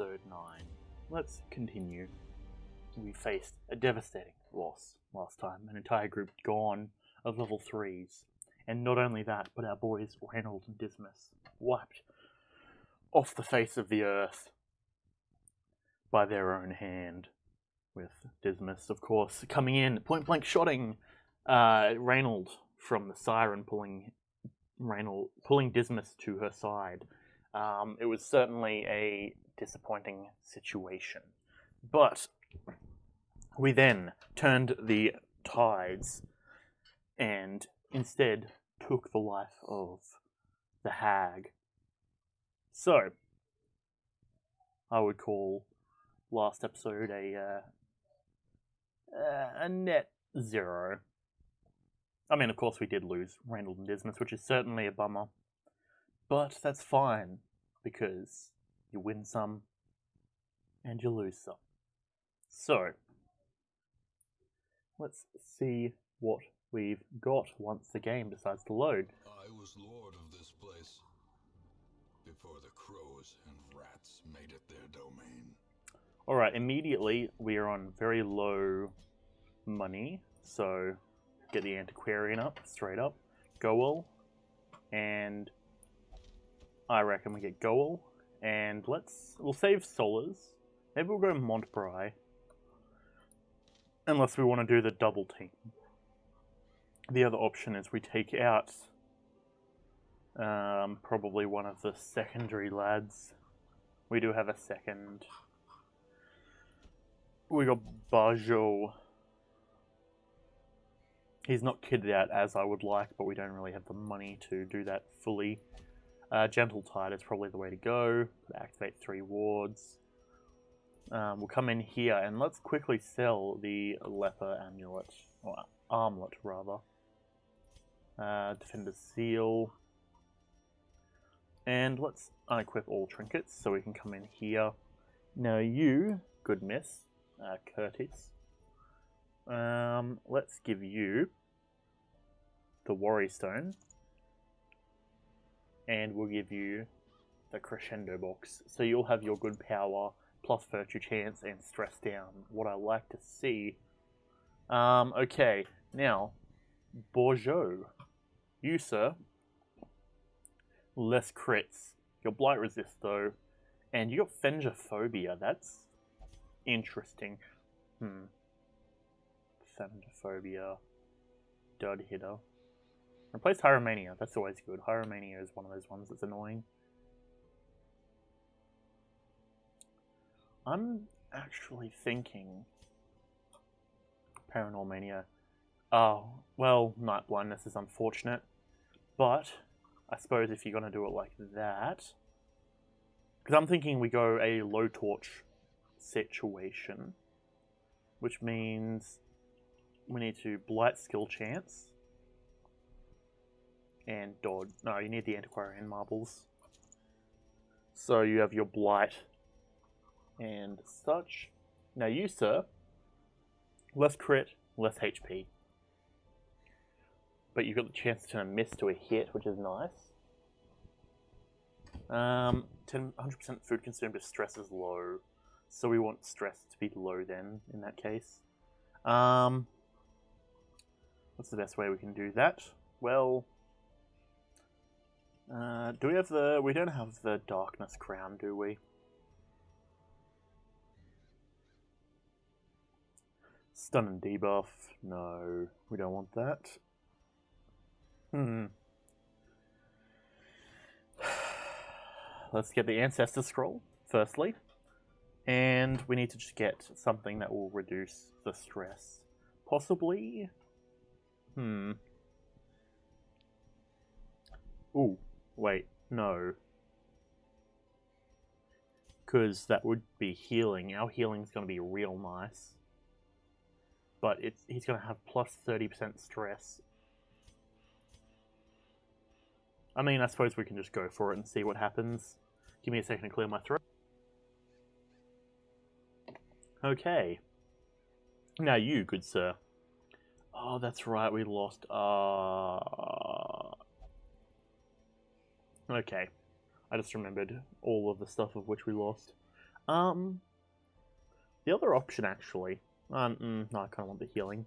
episode 9. Let's continue. We faced a devastating loss last time, an entire group gone of level 3s. And not only that, but our boys Reynold and Dismas wiped off the face of the earth by their own hand. With Dismas, of course, coming in, point blank shotting Reynold from the siren, pulling Dismas to her side. It was certainly a disappointing situation. But we then turned the tides and instead took the life of the hag. So, I would call last episode a net 0. I mean, of course we did lose Reynold and Dismas, which is certainly a bummer. But that's fine, because you win some and you lose some. So, let's see what we've got once the game decides to load. I was lord of this place before the crows and rats made it their domain. Alright, immediately we are on very low money, so get the antiquarian up, straight up, Goal, and I reckon we get Goal, and we'll save Solas, maybe we'll go Montbrai, unless we want to do the double team. The other option is we take out probably one of the secondary lads. We do have a second. We got Bajo. He's not kitted out as I would like, but we don't really have the money to do that fully. Gentle Tide is probably the way to go. Activate 3 wards. We'll come in here and let's quickly sell the Leper Amulet. Or Armlet, rather. Defender's Seal. And let's unequip all trinkets so we can come in here. Now you, good miss, Curtis. Let's give you the Worry Stone. And we'll give you the Crescendo Box. So you'll have your good power, plus Virtue Chance, and Stress down. What I like to see. Okay, now, Bourgeot. You, sir. Less crits. Your Blight Resist, though. And you got Fengophobia. That's interesting. Fengophobia. Dud hitter. Replace Hieromania. That's always good. Hieromania is one of those ones that's annoying. I'm actually thinking Paranormania. Oh, well, Night Blindness is unfortunate. But I suppose if you're going to do it like that... Because I'm thinking we go a low torch situation. Which means we need to Blight Skill Chance. And dodge. No, you need the Antiquarian Marbles. So you have your Blight and such. Now you, sir, less crit, less HP. But you've got the chance to turn a miss to a hit, which is nice. 100% food consumed if stress is low. So we want stress to be low then, in that case. What's the best way we can do that? Well, do we have the... We don't have the Darkness Crown, do we? Stun and debuff. No, we don't want that. Let's get the Ancestor Scroll, firstly. And we need to just get something that will reduce the stress. Possibly... Ooh, wait, no. Because that would be healing. Our healing's going to be real nice. But he's going to have plus 30% stress. I mean, I suppose we can just go for it and see what happens. Give me a second to clear my throat. Okay. Now you, good sir. Oh, that's right, we lost... Okay. I just remembered all of the stuff of which we lost. The other option actually. No, I kind of want the healing.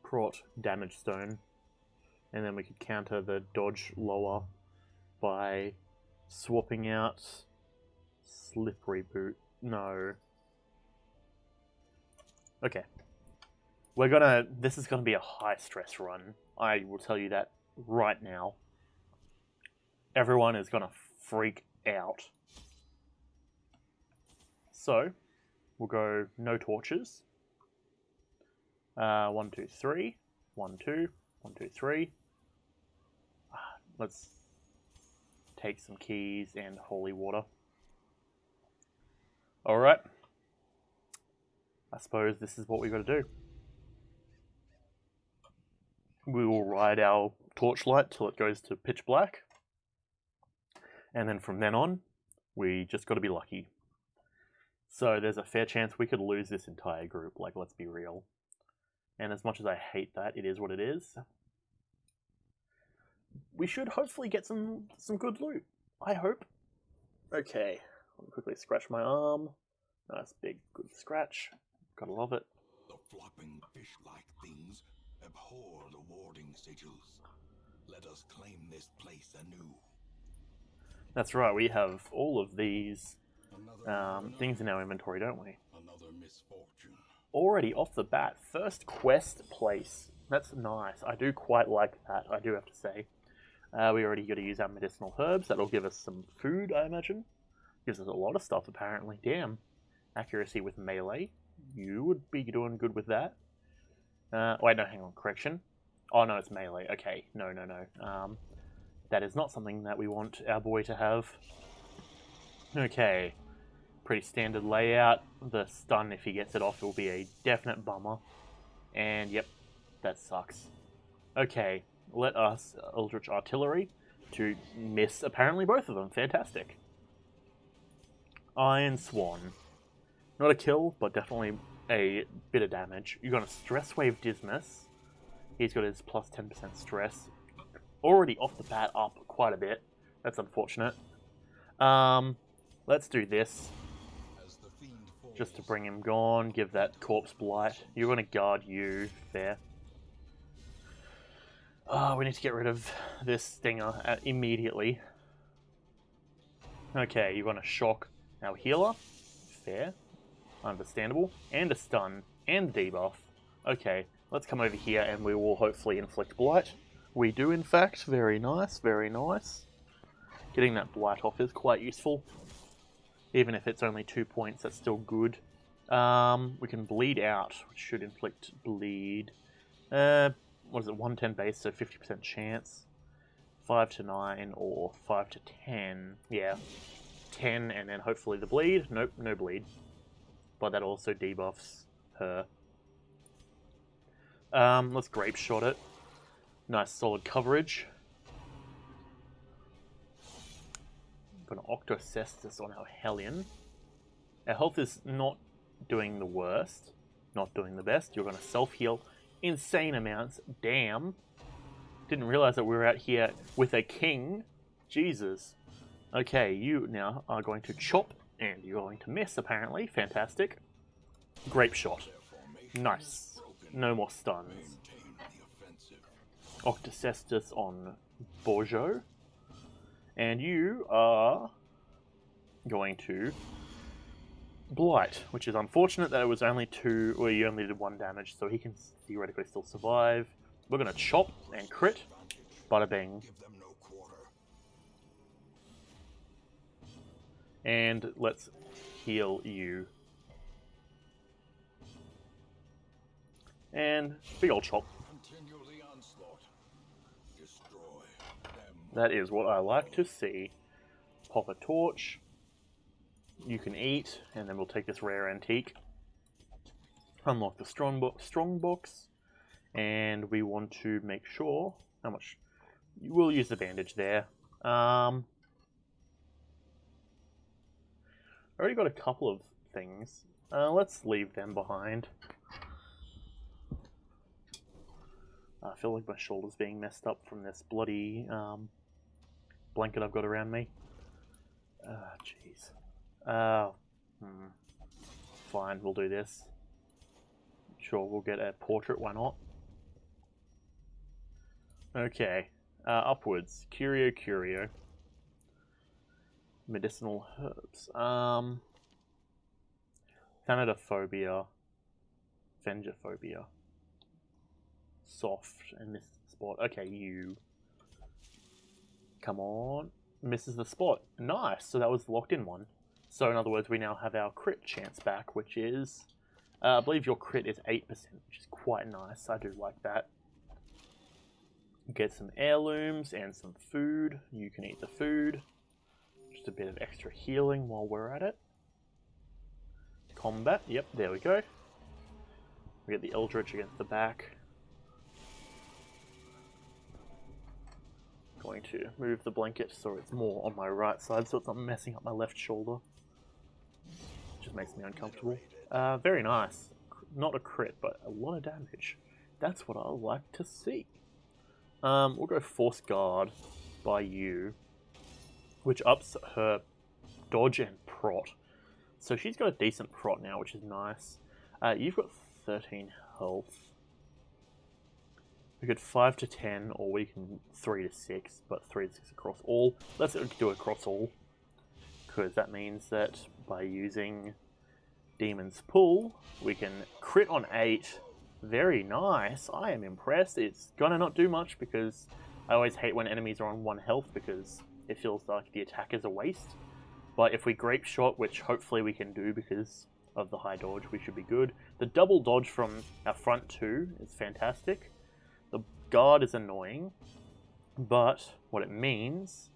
Brought damage stone, and then we could counter the dodge lower by swapping out slippery boot. No. Okay. This is gonna be a high stress run. I will tell you that right now. Everyone is gonna freak out. So, we'll go no torches. 1, 2, 3. 1, 2. 1, 2, 3. Let's take some keys and holy water. Alright. I suppose this is what we got to do. We will ride our torchlight till it goes to pitch black. And then from then on, we just got to be lucky. So there's a fair chance we could lose this entire group, like, let's be real. And as much as I hate that, it is what it is. We should hopefully get some good loot. I hope. Okay, let me quickly scratch my arm. Nice big good scratch. Gotta love it. The flopping fish-like things abhor the warding sigils. Let us claim this place anew. That's right, we have all of these things in our inventory, don't we? Another misfortune. Already off the bat, first quest place. That's nice. I do quite like that, I do have to say. We already got to use our medicinal herbs. That'll give us some food, I imagine. Gives us a lot of stuff, apparently. Damn. Accuracy with melee. You would be doing good with that. Wait, no, hang on. Correction. Oh, no, it's melee. Okay. No. That is not something that we want our boy to have. Okay. Pretty standard layout. The stun, if he gets it off, will be a definite bummer. And, yep, that sucks. Okay. Let us eldritch artillery to miss apparently both of them. Fantastic. Iron Swan. Not a kill, but definitely a bit of damage. You're going to stress wave Dismas. He's got his plus 10% stress. Already off the bat up quite a bit. That's unfortunate. Let's do this. Just to bring him gone. Give that corpse blight. You're going to guard you. Fair. We need to get rid of this stinger immediately. Okay, you're going to shock our healer. Fair. Understandable. And a stun. And debuff. Okay, let's come over here and we will hopefully inflict blight. We do, in fact. Very nice, very nice. Getting that blight off is quite useful. Even if it's only 2 points, that's still good. We can bleed out, which should inflict bleed. What is it, 110 base, so 50% chance. 5 to 9 or 5 to 10. Yeah, 10 and then hopefully the bleed. Nope, no bleed. But that also debuffs her. Let's grape shot it. Nice solid coverage. Got an Octocestus on our Hellion. Our health is not doing the worst. Not doing the best. You're going to self-heal insane amounts. Damn. Didn't realize that we were out here with a king. Jesus. Okay, you now are going to chop, and you're going to miss, apparently. Fantastic. Grape shot. Nice. No more stuns. Octocestus on Borjo. And you are going to blight, which is unfortunate that it was only 2, or you only did 1 damage, so he can theoretically still survive. We're going to chop and crit. Bada bing. And let's heal you. And big old chop. That is what I like to see. Pop a torch. You can eat, and then we'll take this rare antique. Unlock the strong box. And we want to make sure how much. We'll use the bandage there. Already got a couple of things. Let's leave them behind. I feel like my shoulder's being messed up from this bloody blanket I've got around me. Jeez. Fine, we'll do this. Sure, we'll get a portrait, why not? Okay. Upwards. Curio. Medicinal herbs. Thanadophobia. Vengophobia. Soft and misses the spot. Okay, you. Come on. Misses the spot. Nice. So that was the locked in one. So in other words, we now have our crit chance back, which is, I believe your crit is 8%, which is quite nice. I do like that. Get some heirlooms and some food. You can eat the food. Just a bit of extra healing while we're at it. Combat. Yep, there we go. We get the eldritch against the back. Going to move the blanket so it's more on my right side, so it's not messing up my left shoulder. Just makes me uncomfortable. Very nice. Not a crit, but a lot of damage. That's what I like to see. We'll go Force Guard by you, which ups her dodge and prot. So she's got a decent prot now, which is nice. You've got 13 health. We could 5 to 10, or we can 3 to 6, but 3 to 6 across all. Let's do it across all, because that means that by using Demon's Pull, we can crit on 8. Very nice. I am impressed. It's gonna not do much, because I always hate when enemies are on 1 health, because it feels like the attack is a waste. But if we Grape Shot, which hopefully we can do because of the high dodge, we should be good. The double dodge from our front 2 is fantastic. The guard is annoying, but what it means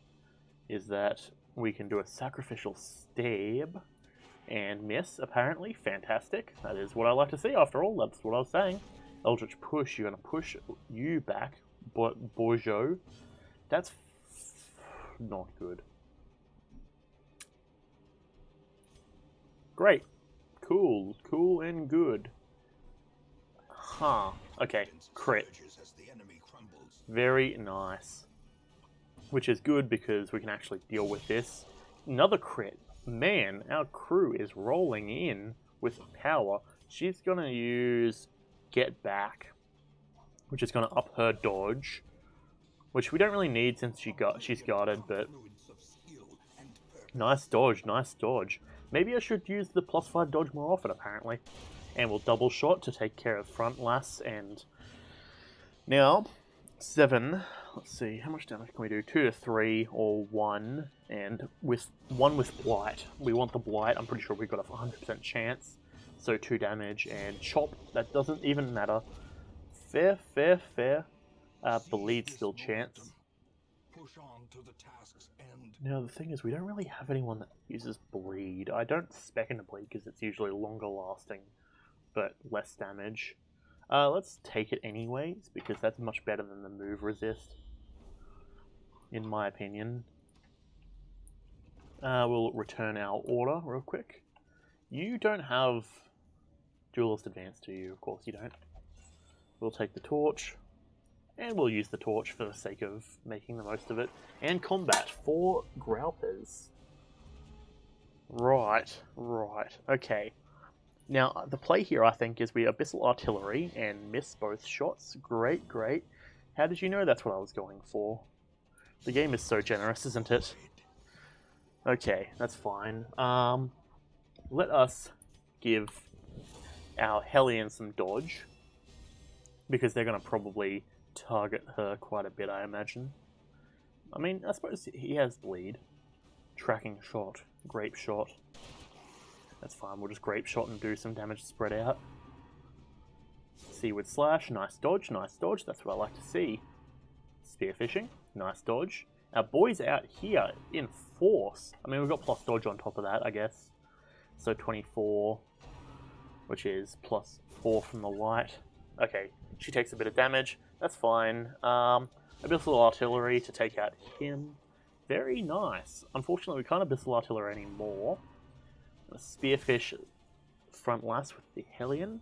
is that we can do a sacrificial stab and miss, apparently. Fantastic. That is what I like to see, after all. That's what I was saying. Eldritch Push. You're going to push you back. Bourgeot. That's not good. Great. Cool. Cool and good. Huh. Okay. Crit. Very nice. Which is good because we can actually deal with this. Another crit. Man, our crew is rolling in with power. She's going to use Get Back, which is going to up her dodge, which we don't really need since she's guarded, but nice dodge, nice dodge. Maybe I should use the +5 dodge more often, apparently. And we'll double shot to take care of front lass. And now 7. Let's see, how much damage can we do? 2 to 3 or 1, and with 1 with blight. We want the blight. I'm pretty sure we've got a 100% chance. So 2 damage and chop. That doesn't even matter. Fair. Bleed still chance. Now the thing is, we don't really have anyone that uses bleed. I don't spec into bleed because it's usually longer lasting, but less damage. Let's take it anyways, because that's much better than the move resist, in my opinion. We'll return our order real quick. You don't have Duelist Advance, do you? Of course you don't. We'll take the torch, and we'll use the torch for the sake of making the most of it. And combat for Growlers. Right. Okay. Now, the play here, I think, is we Abyssal Artillery and miss both shots. Great. How did you know that's what I was going for? The game is so generous, isn't it? Okay, that's fine. Let us give our Hellion some dodge, because they're going to probably target her quite a bit, I imagine. I mean, I suppose he has bleed. Tracking shot. Grape shot. That's fine, we'll just Grape Shot and do some damage spread out. Seaward Slash, nice dodge, that's what I like to see. Spearfishing, nice dodge. Our boys out here in force. I mean, we've got plus dodge on top of that, I guess. So 24, which is +4 from the light. Okay, she takes a bit of damage, that's fine. Abyssal Artillery to take out him. Very nice. Unfortunately, we can't Abyssal Artillery anymore. Spearfish front lass with the Hellion.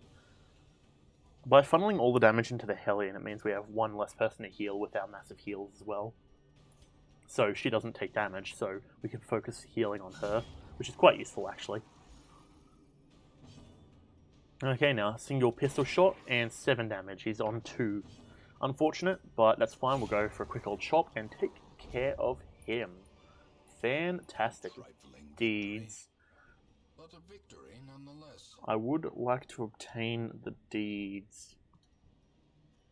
By funneling all the damage into the Hellion, it means we have 1 less person to heal with our massive heals as well. so she doesn't take damage, so we can focus healing on her, which is quite useful actually. Okay, now single pistol shot and 7 damage. He's on 2. Unfortunate, but that's fine. We'll go for a quick old chop and take care of him. Fantastic deeds. But a victory nonetheless. I would like to obtain the deeds.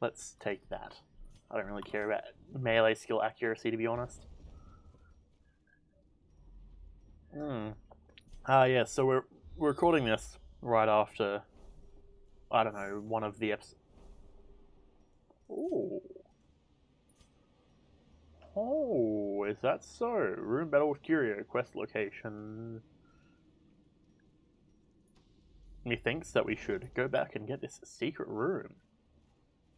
Let's take that. I don't really care about melee skill accuracy, to be honest. Yeah, so we're recording this right after, I don't know, one of the episodes. Ooh. Oh, is that so? Room battle with Curio, quest location. Methinks that we should go back and get this secret room.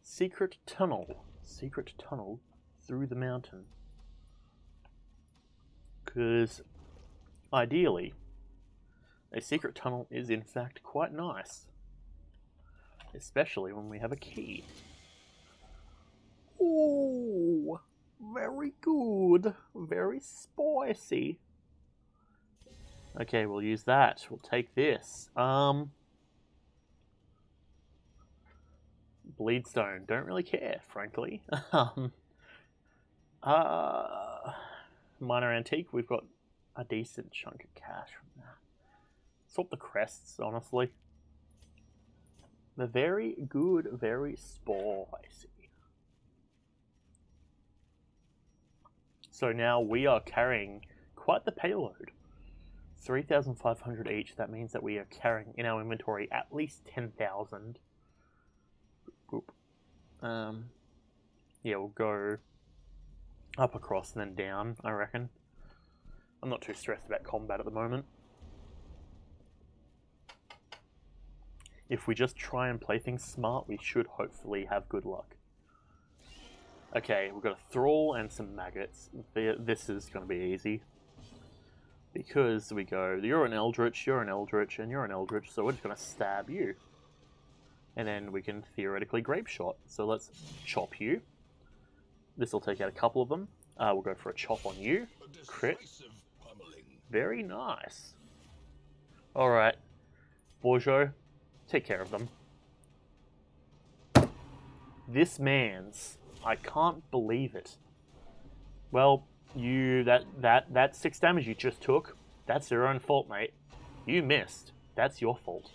Secret tunnel. Secret tunnel through the mountain. Because, ideally, a secret tunnel is in fact quite nice. Especially when we have a key. Ooh, very good. Very spicy. Okay, we'll use that. We'll take this. Bleedstone. Don't really care, frankly. Minor antique. We've got a decent chunk of cash from that. Swap the crests, honestly. They're very good, very spicy. So now we are carrying quite the payload. 3,500 each. That means that we are carrying in our inventory at least 10,000. Yeah, we'll go up across and then down, I reckon. I'm not too stressed about combat at the moment. If we just try and play things smart, we should hopefully have good luck. Okay, we've got a thrall and some maggots. This is going to be easy. Because we go, you're an eldritch, you're an eldritch, and you're an eldritch, so we're just going to stab you. And then we can theoretically grape shot. So let's chop you. This will take out a couple of them. We'll go for a chop on you. Crit. Very nice. Alright. Bourgeois, take care of them. This man's... I can't believe it. Well, that 6 damage you just took, that's your own fault, mate. You missed. That's your fault.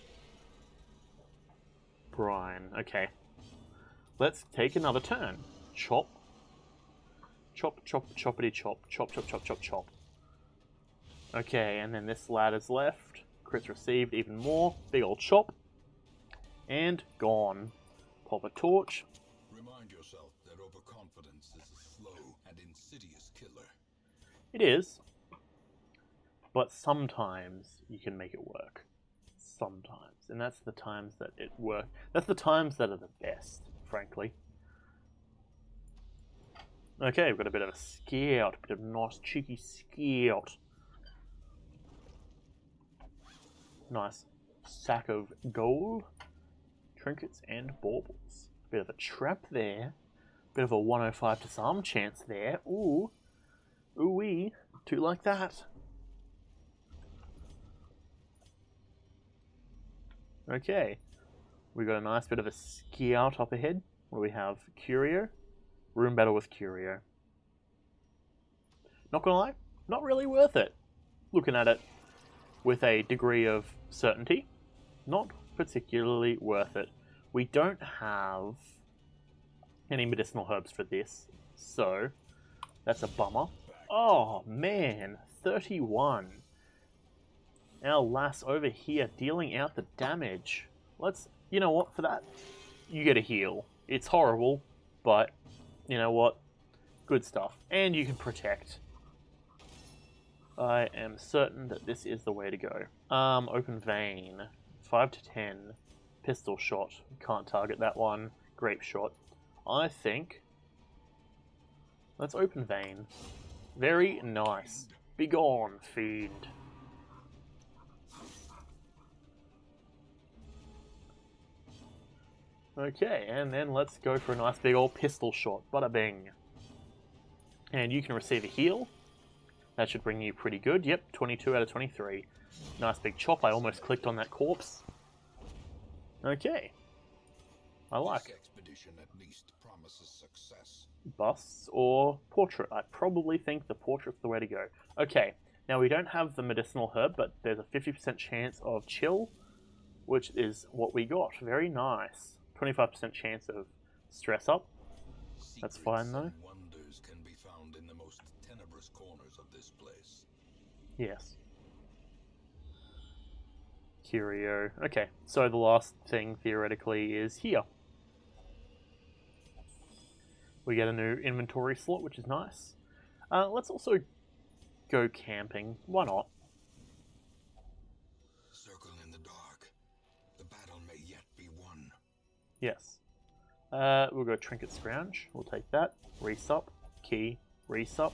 Brian, okay. Let's take another turn. Chop. Chop, chop, choppity chop. Chop, chop, chop, chop, chop. Okay, and then this ladder's left. Crits received even more. Big old chop. And gone. Pop a torch. Remind yourself that overconfidence is a slow and insidious killer. It is. But sometimes you can make it work. Sometimes. And that's the times that it works. That's the times that are the best, frankly. Okay, we've got a bit of a scout. A bit of a nice cheeky scout. Nice sack of gold. Trinkets and baubles. Bit of a trap there. Bit of a 105 to some chance there. Ooh. Ooh-wee. Do like that. Okay. We got a nice bit of a scout up ahead. What do we have? Curio. Room battle with Curio. Not gonna lie, not really worth it. Looking at it with a degree of certainty, not particularly worth it. We don't have any medicinal herbs for this, so that's a bummer. Oh man, 31. Our lass over here dealing out the damage. Let's, you know what, for that, you get a heal. It's horrible, but you know what? Good stuff. And you can protect. I am certain that this is the way to go. Open vein. 5 to 10. Pistol shot. Can't target that one. Grape shot. I think... let's open vein. Very nice. Begone, fiend. Okay, and then let's go for a nice big old pistol shot. Bada bing. And you can receive a heal. That should bring you pretty good. Yep, 22 out of 23. Nice big chop. I almost clicked on that corpse. Okay. I like it. Expedition at least promises success. Busts or portrait. I probably think the portrait's the way to go. Okay, now we don't have the medicinal herb, but there's a 50% chance of chill, which is what we got. Very nice. 25% chance of stress up. That's fine though. Wonders can be found in the most tenebrous corners of this place. Yes. Curio. Okay, so the last thing theoretically is here. We get a new inventory slot, which is nice. Let's also go camping. Why not? Circle in the dark. The battle may yet be won. Yes. We'll go trinket scrounge. We'll take that. Resup. Key. Resup.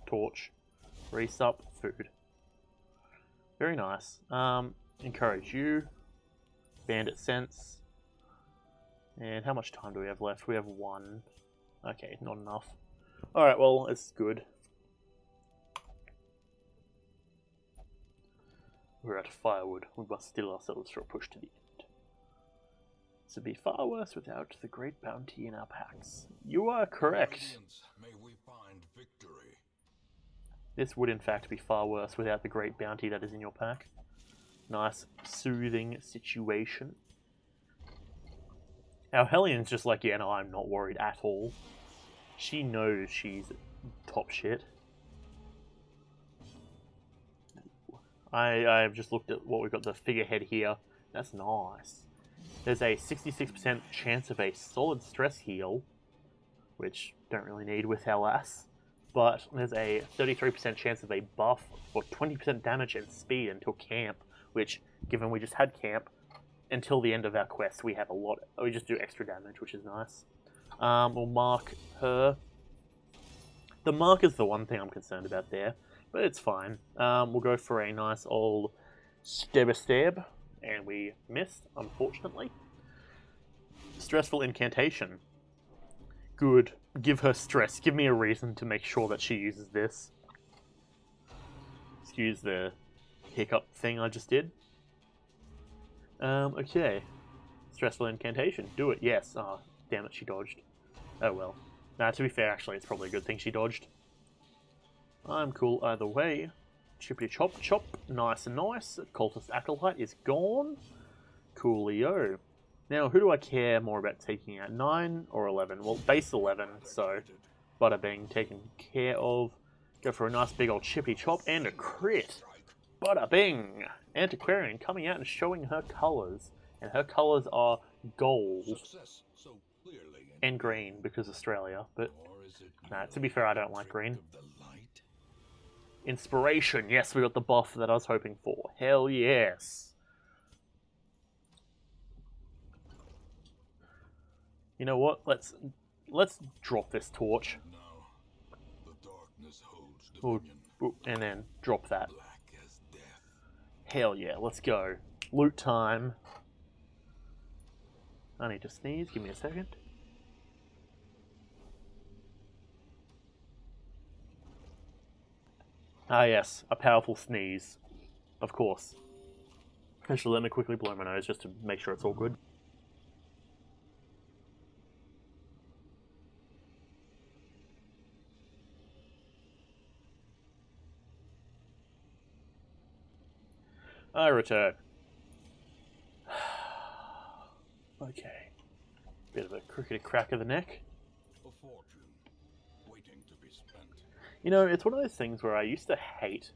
Torch. Resup. Food. Very nice. Encourage you. Bandit sense. And how much time do we have left? We have 1. Okay, not enough. Alright, well, it's good. We're out of firewood. We must steel ourselves for a push to the end. This would be far worse without the great bounty in our packs. You are correct. May we find victory. This would in fact be far worse without the great bounty that is in your pack. Nice, soothing situation. Our Hellions just like, yeah, no, I'm not worried at all. She knows she's top shit. I've just looked at what we've got, the figurehead here. That's nice. There's a 66% chance of a solid stress heal, which don't really need with our lass. But there's a 33% chance of a buff for 20% damage and speed until camp, which, given we just had camp, until the end of our quest, we have a lot. We just do extra damage, which is nice. We'll mark her. The mark is the one thing I'm concerned about there, but it's fine. We'll go for a nice old stab, and we missed, unfortunately. Stressful incantation. Good. Give her stress. Give me a reason to make sure that she uses this. Excuse the hiccup thing I just did. Okay. Stressful incantation. Do it, yes. Oh, damn it, she dodged. Oh well. Nah, to be fair, actually, it's probably a good thing she dodged. I'm cool either way. Chippity chop chop. Nice and nice. Cultist Acolyte is gone. Coolio. Now, who do I care more about taking out? 9 or 11? Well, base 11, so bada bing, taken care of. Go for a nice big old chippy chop and a crit. Bada bing! Antiquarian coming out and showing her colours. And her colours are gold and green because Australia, but nah, to be fair, I don't like green. Inspiration, yes, we got the buff that I was hoping for. Hell yes. You know what? Let's drop this torch. Ooh, and then drop that. Hell yeah, let's go. Loot time. I need to sneeze, give me a second. Ah yes, a powerful sneeze. Of course. Actually, let me quickly blow my nose just to make sure it's all good. I return. Okay. Bit of a crickety crack of the neck. A fortune waiting to be spent. You know, it's one of those things where I used to hate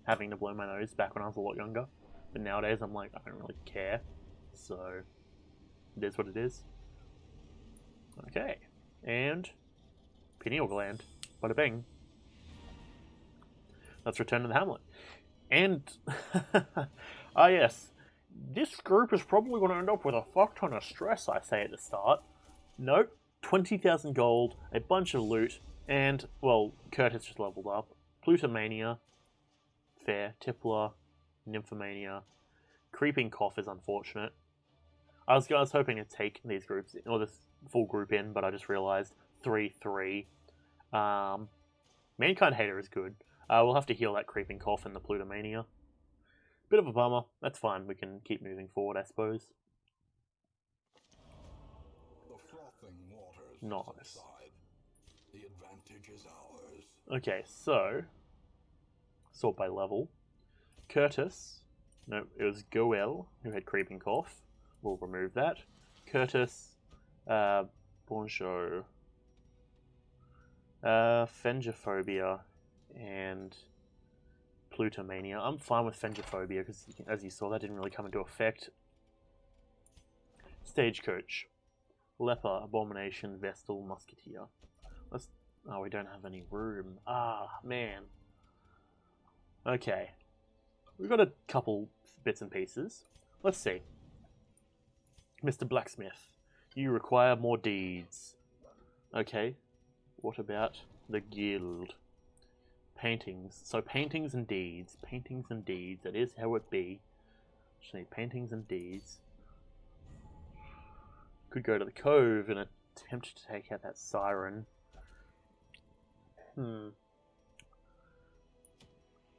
having to blow my nose back when I was a lot younger. But nowadays I'm like, I don't really care. So, it is what it is. Okay. And pineal gland. Bada bing. Let's return to the hamlet. And, ah yes, this group is probably going to end up with a fuck ton of stress, I say at the start. Nope, 20,000 gold, a bunch of loot, and, well, Curtis just leveled up. Plutomania, fair, Tippler, Nymphomania. Creeping Cough is unfortunate. I was hoping to take these groups, or this full group in, but I just realised 3-3. Mankind Hater is good. We'll have to heal that Creeping Cough and the Plutomania. Bit of a bummer. That's fine. We can keep moving forward, I suppose. The frothing waters Nice. subside. The advantage is ours. Okay, so sort by level. Curtis. No, it was Goel who had Creeping Cough. We'll remove that. Curtis. Bonjour. Fengophobia and Plutomania. I'm fine with Fengophobia because, as you saw, that didn't really come into effect. Stagecoach. Leper, Abomination, Vestal, Musketeer. Let's... Oh, we don't have any room. Ah, man. Okay. We've got a couple bits and pieces. Let's see. Mr. Blacksmith, you require more deeds. Okay. What about the guild? Paintings. So paintings and deeds. Paintings and deeds. That is how it be. Just need paintings and deeds. Could go to the cove and attempt to take out that siren.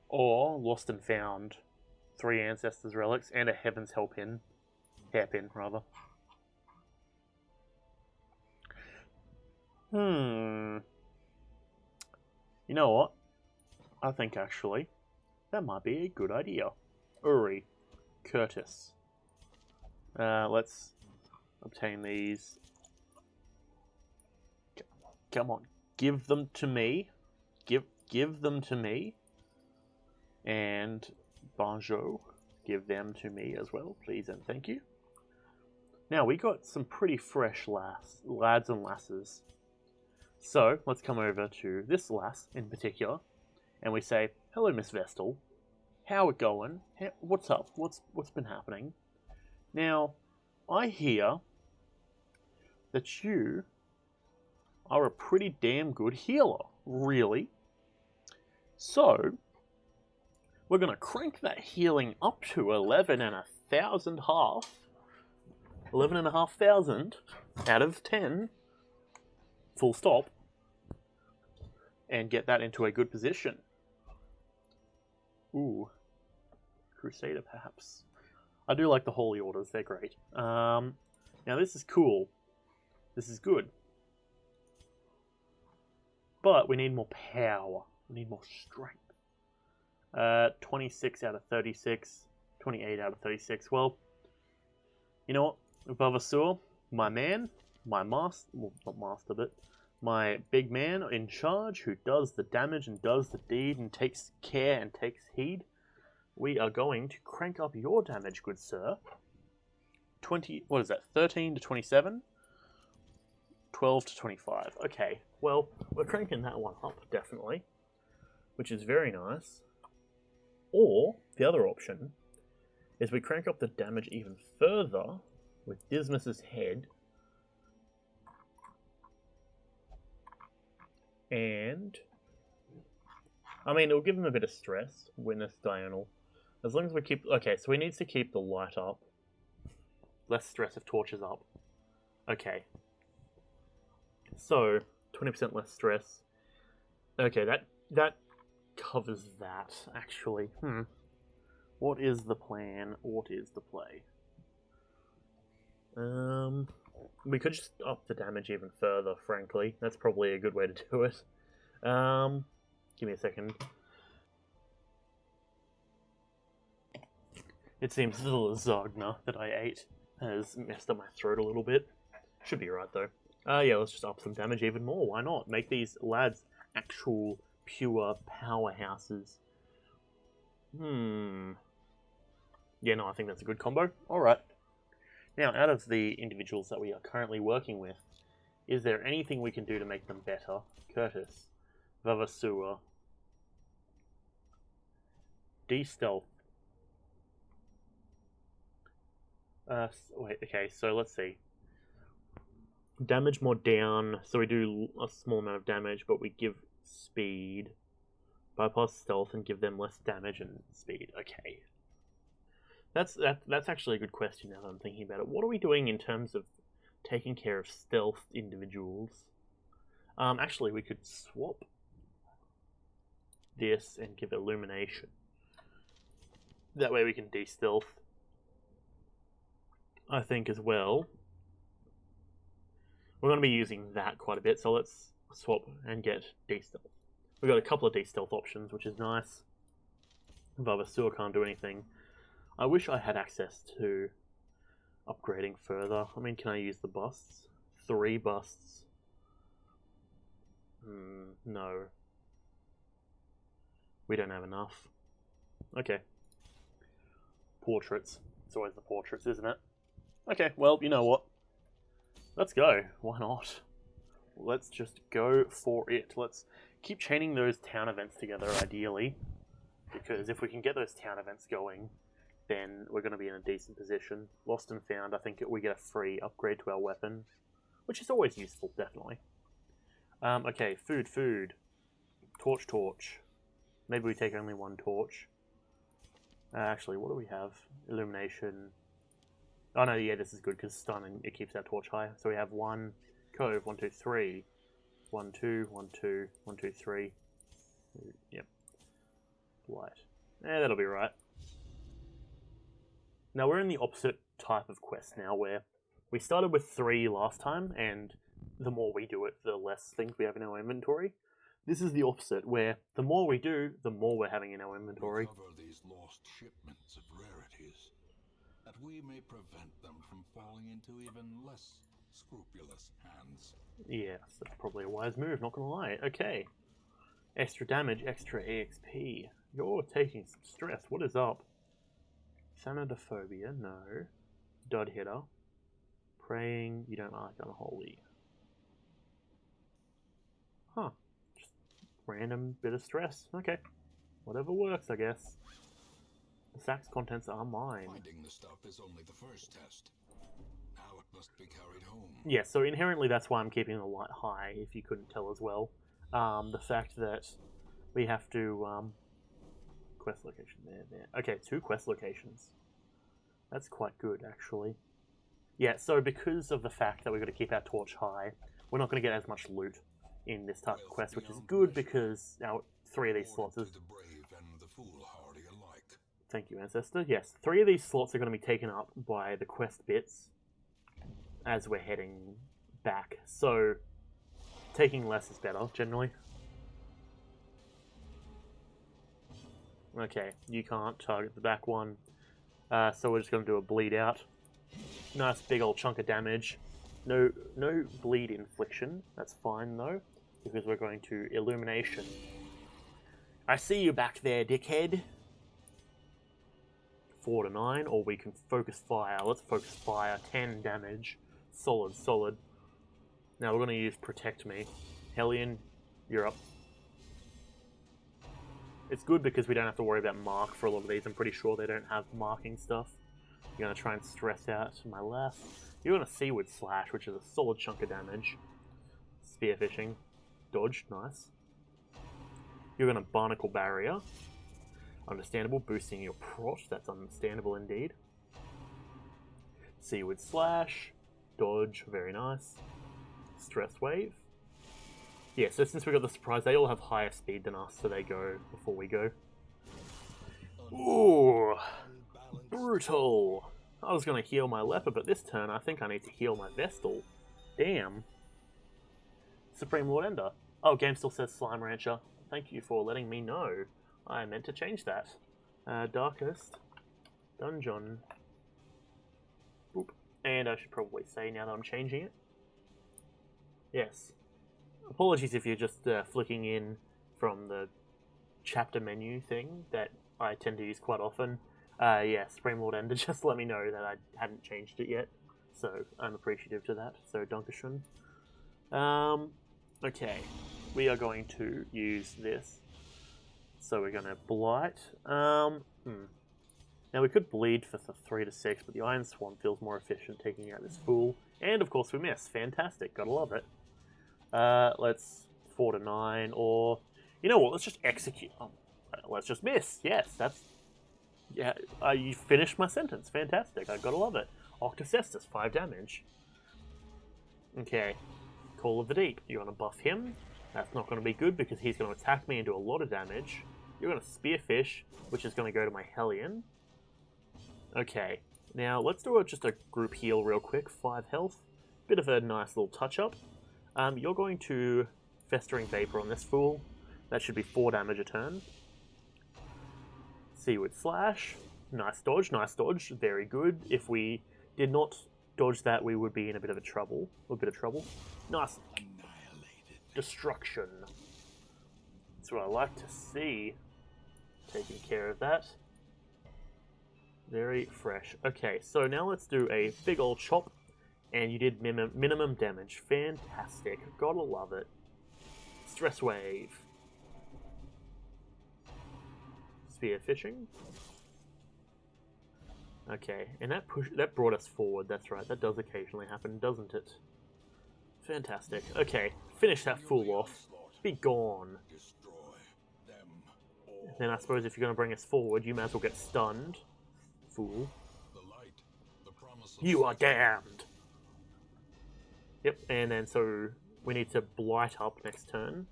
Or Lost and Found. 3 Ancestors relics and a Heaven's Hairpin. Hairpin, rather. You know what? I think actually that might be a good idea. Uri, Curtis. Let's obtain these. Come on, give them to me. Give them to me. And Bonjour, give them to me as well, please and thank you. Now we got some pretty fresh lads and lasses. So let's come over to this lass in particular, and we say, "Hello, Miss Vestal. How it going? What's up? What's been happening?" Now, I hear that you are a pretty damn good healer, really. So we're gonna crank that healing up to 11,500 out of 10. Full stop, and get that into a good position. Ooh, Crusader perhaps. I do like the Holy Orders, they're great. Now this is cool. This is good. But we need more power. We need more strength. 26 out of 36. 28 out of 36. Well, you know what? Vavasur, my man, my master, well, not master, but my big man in charge who does the damage and does the deed and takes care and takes heed, we are going to crank up your damage, good sir. 13 to 27? 12 to 25. Okay, well, we're cranking that one up, definitely, which is very nice. Or, the other option, is we crank up the damage even further with Dismas's head. And, I mean, it'll give him a bit of stress, Witness Diurnal. As long as we keep... Okay, so he needs to keep the light up. Less stress if torch is up. Okay. So, 20% less stress. Okay, that covers that, actually. What is the plan? What is the play? We could just up the damage even further, frankly. That's probably a good way to do it. Give me a second. It seems the lasagna that I ate has messed up my throat a little bit. Should be right, though. Yeah, let's just up some damage even more. Why not? Make these lads actual, pure powerhouses. Yeah, no, I think that's a good combo. Alright. Now, out of the individuals that we are currently working with, is there anything we can do to make them better? Curtis, Vavasura, D-Stealth. Wait, okay, so let's see. Damage more down, so we do a small amount of damage, but we give speed. Bypass stealth and give them less damage and speed. Okay. That's actually a good question now that I'm thinking about it. What are we doing in terms of taking care of stealth individuals? Actually, we could swap. this and give it illumination. That way we can de-stealth. I think as well. We're going to be using that quite a bit, so let's swap and get de-stealth. We've got a couple of de-stealth options, which is nice. But I still can't do anything. I wish I had access to upgrading further. I mean, can I use the busts? 3 busts. No. We don't have enough. Okay. Portraits. It's always the portraits, isn't it? Okay, well, you know what? Let's go. Why not? Let's just go for it. Let's keep chaining those town events together, ideally. Because if we can get those town events going, then we're going to be in a decent position. Lost and found, I think we get a free upgrade to our weapon, which is always useful, definitely. Okay, food. Torch. Maybe we take only 1 torch. Actually, what do we have? Illumination. Oh no, yeah, this is good because stunning, it keeps our torch high. So we have 1 cove, 1, 2, 3. 1, 2, 1, 2, 1, 2, 3. Yep. Light. That'll be right. Now we're in the opposite type of quest now, where we started with 3 last time, and the more we do it, the less things we have in our inventory. This is the opposite, where the more we do, the more we're having in our inventory. Recover these lost shipments of rarities, that we may prevent them from falling into even less scrupulous hands. Yes, that's probably a wise move, not gonna lie. Okay. Extra damage, extra EXP. You're taking some stress. What is up? Thanadophobia, no. Dud hitter. Praying, you don't like unholy. Huh. Just random bit of stress. Okay. Whatever works, I guess. The sack's contents are mine. Finding the stuff is only the first test. Now it must be carried home. Yeah, so inherently that's why I'm keeping the light high, if you couldn't tell as well. The fact that we have to... quest location, there. Okay, 2 quest locations. That's quite good, actually. Yeah, so because of the fact that we've got to keep our torch high, we're not going to get as much loot in this type of quest, which is good because our 3 of these slots is... The brave and the foolhardy alike. Thank you, Ancestor. Yes, 3 of these slots are going to be taken up by the quest bits as we're heading back. So, taking less is better, generally. Okay, you can't target the back one. So we're just going to do a bleed out. Nice big old chunk of damage. No bleed infliction. That's fine though, because we're going to illumination. I see you back there, dickhead. 4 to 9, or we can focus fire. Let's focus fire. 10 damage. Solid. Now we're going to use protect me. Hellion, you're up. It's good because we don't have to worry about mark for a lot of these. I'm pretty sure they don't have marking stuff. You're going to try and stress out to my left. You're going to Seaward Slash, which is a solid chunk of damage. Spearfishing. Dodge, nice. You're going to Barnacle Barrier. Understandable, boosting your prot. That's understandable indeed. Seaward Slash. Dodge, very nice. Stress Wave. Yeah, so since we got the surprise, they all have higher speed than us, so they go before we go. Ooh, brutal. I was going to heal my leper, but this turn I think I need to heal my Vestal. Damn. Supreme Lord Ender. Oh, game still says Slime Rancher. Thank you for letting me know. I meant to change that. Darkest Dungeon. Boop. And I should probably say now that I'm changing it. Yes. Apologies if you're just flicking in from the chapter menu thing that I tend to use quite often. Yeah, Supreme Lord Ender just let me know that I hadn't changed it yet, so I'm appreciative to that, so Dankeschön. Okay, we are going to use this. So we're going to Blight. Now we could bleed for the 3 to 6, but the Iron Swan feels more efficient taking out this fool. And of course we miss. Fantastic, gotta love it. Let's 4 to 9, or you know what? Let's just execute. Oh, let's just miss. Yes, that's yeah. You finished my sentence. Fantastic. I gotta love it. Octocestus, 5 damage. Okay, Call of the Deep. You want to buff him? That's not going to be good because he's going to attack me and do a lot of damage. You're going to Spearfish, which is going to go to my Hellion. Okay, now let's do just a group heal real quick. 5 health. Bit of a nice little touch-up. You're going to Festering Vapor on this fool. That should be 4 damage a turn. Seaward Slash. Nice dodge, nice dodge. Very good. If we did not dodge that, we would be in a bit of trouble. Nice. Destruction. That's what I like to see. Taking care of that. Very fresh. Okay, so now let's do a big old chop. And you did minimum damage. Fantastic. Gotta love it. Stress Wave. Spear Fishing. Okay, and that brought us forward. That's right. That does occasionally happen, doesn't it? Fantastic. Okay, finish that fool off. Be gone. Then I suppose if you're going to bring us forward, you may as well get stunned. Fool. You are damned! Yep, and then so we need to blight up next turn.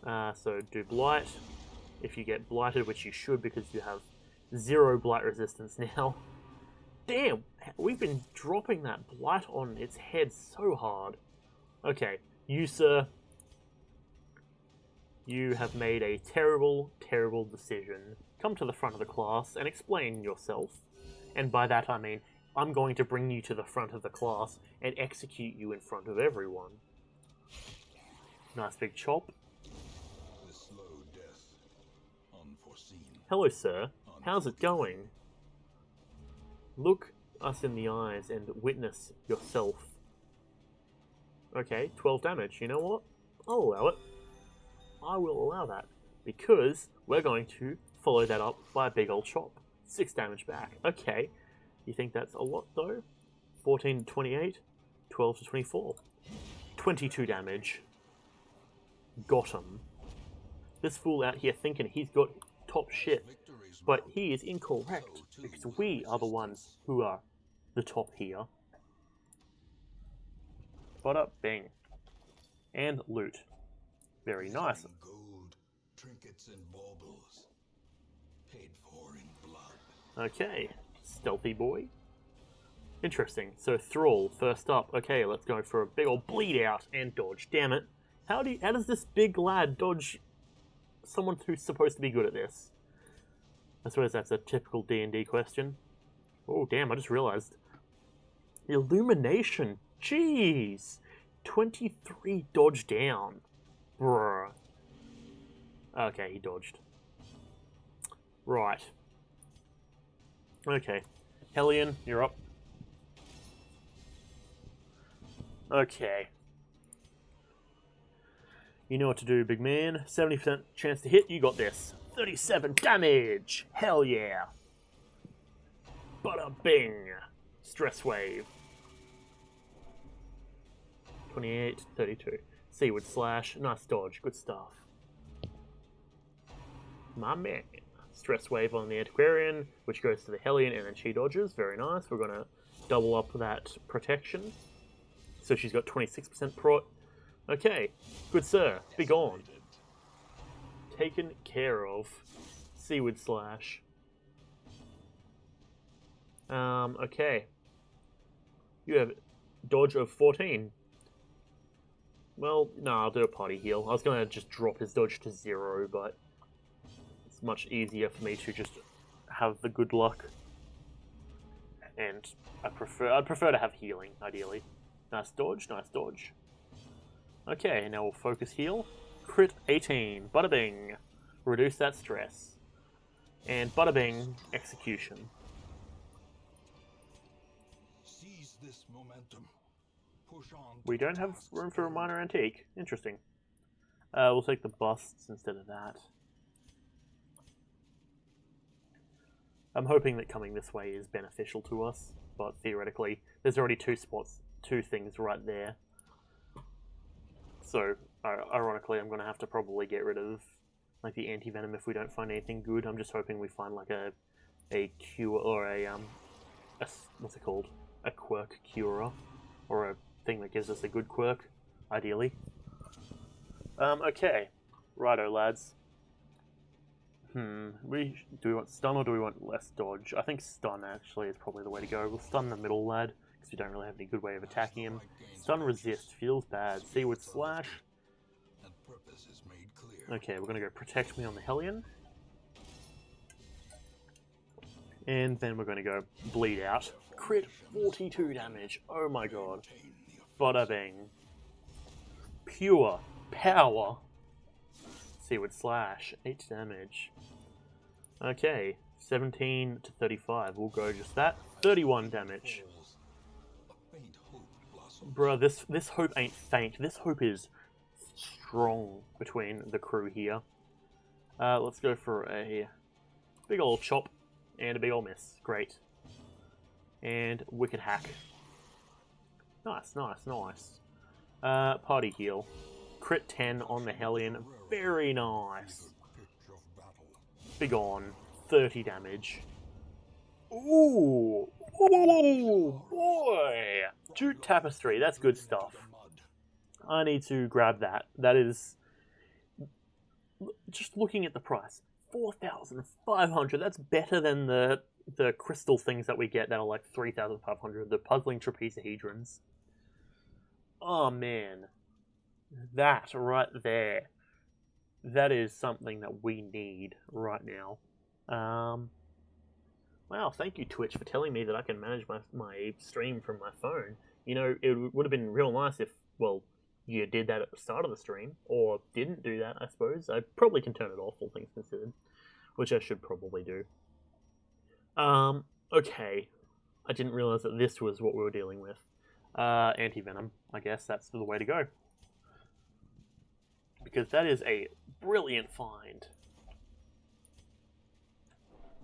So do blight. If you get blighted, which you should because you have 0 blight resistance now. Damn, we've been dropping that blight on its head so hard. Okay, you sir, you have made a terrible, terrible decision. Come to the front of the class and explain yourself. And by that I mean, I'm going to bring you to the front of the class and execute you in front of everyone. Nice big chop. Hello, sir. How's it going? Look us in the eyes and witness yourself. Okay, 12 damage. You know what? I'll allow it. I will allow that. Because we're going to follow that up by a big old chop. 6 damage back. Okay. You think that's a lot, though? 14 to 28. 12 to 24. 22 damage. Got him. This fool out here thinking he's got top shit. But he is incorrect, because we are the ones who are the top here. Bada bing. And loot. Very nice. Gold, trinkets and baubles, paid for in blood. Okay, stealthy boy. Interesting. So Thrall, first up. Okay, let's go for a big old bleed out and dodge. Damn it. How does this big lad dodge someone who's supposed to be good at this? I suppose that's a typical D&D question. Oh, damn, I just realized. Illumination. Jeez. 23 dodge down. Bruh. Okay, he dodged. Right. Okay. Hellion, you're up. Okay. You know what to do, big man. 70% chance to hit, you got this. 37 damage! Hell yeah! Bada bing! Stress wave. 28, 32. Seaward slash. Nice dodge. Good stuff. My man. Stress wave on the Antiquarian, which goes to the Hellion, and then she dodges. Very nice. We're going to double up that protection. So she's got 26% prot. Okay. Good sir. Be gone. Taken care of. Seaward slash. Okay. You have dodge of 14. Well, no, I'll do a party heal. I was going to just drop his dodge to 0, but it's much easier for me to just have the good luck. And I'd prefer to have healing, ideally. Nice dodge, nice dodge. Okay, now we'll focus heal. Crit 18. Bada bing. Reduce that stress. And bada bing, execution. Seize this momentum. Push on. We don't have room for a minor antique. Interesting. We'll take the busts instead of that. I'm hoping that coming this way is beneficial to us, but theoretically, there's already 2 spots, 2 things right there. So, ironically, I'm going to have to probably get rid of like the anti-venom if we don't find anything good. I'm just hoping we find like a cure or a what's it called? A quirk curer, or a thing that gives us a good quirk, ideally. Okay. Righto, lads. Do we want stun or do we want less dodge? I think stun actually is probably the way to go. We'll stun the middle lad, because we don't really have any good way of attacking him. Stun resist feels bad. Seaward slash. Okay, we're going to go protect me on the Hellion. And then we're going to go bleed out. Crit 42 damage. Oh my god. Bada bang. Pure power. Seaward slash. 8 damage. Okay. 17 to 35. We'll go just that. 31 damage. Bruh, this hope ain't faint. This hope is strong between the crew here. Let's go for a big ol' chop and a big ol' miss. Great. And wicked hack. Nice, nice, nice. Party heal. Crit 10 on the Hellion. Very nice. Big on. 30 damage. Ooh! Oh boy! Jute Tapestry, that's good stuff. I need to grab that. That is... Just looking at the price. 4,500. That's better than the crystal things that we get that are like 3,500. The puzzling trapezohedrons. Oh man. That right there. That is something that we need right now. Wow, thank you Twitch for telling me that I can manage my stream from my phone. You know, it would have been real nice if, well, you did that at the start of the stream, or didn't do that, I suppose. I probably can turn it off, all things considered, which I should probably do. Okay. I didn't realize that this was what we were dealing with. Anti-venom. I guess that's the way to go. Because that is a brilliant find.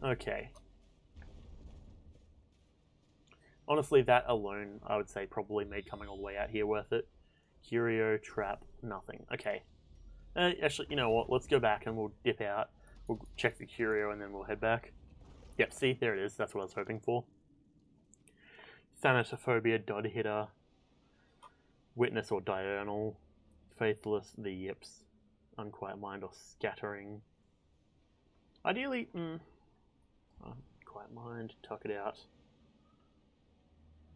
Okay. Honestly, that alone, I would say, probably made coming all the way out here worth it. Curio, trap, nothing. Okay. Actually, you know what? Let's go back and we'll dip out. We'll check the curio and then we'll head back. Yep, see? There it is. That's what I was hoping for. Thanatophobia, Dod Hitter, Witness or Diurnal, Faithless, the Yips, Unquiet Mind or Scattering. Ideally, Quiet Mind, Tuck It Out.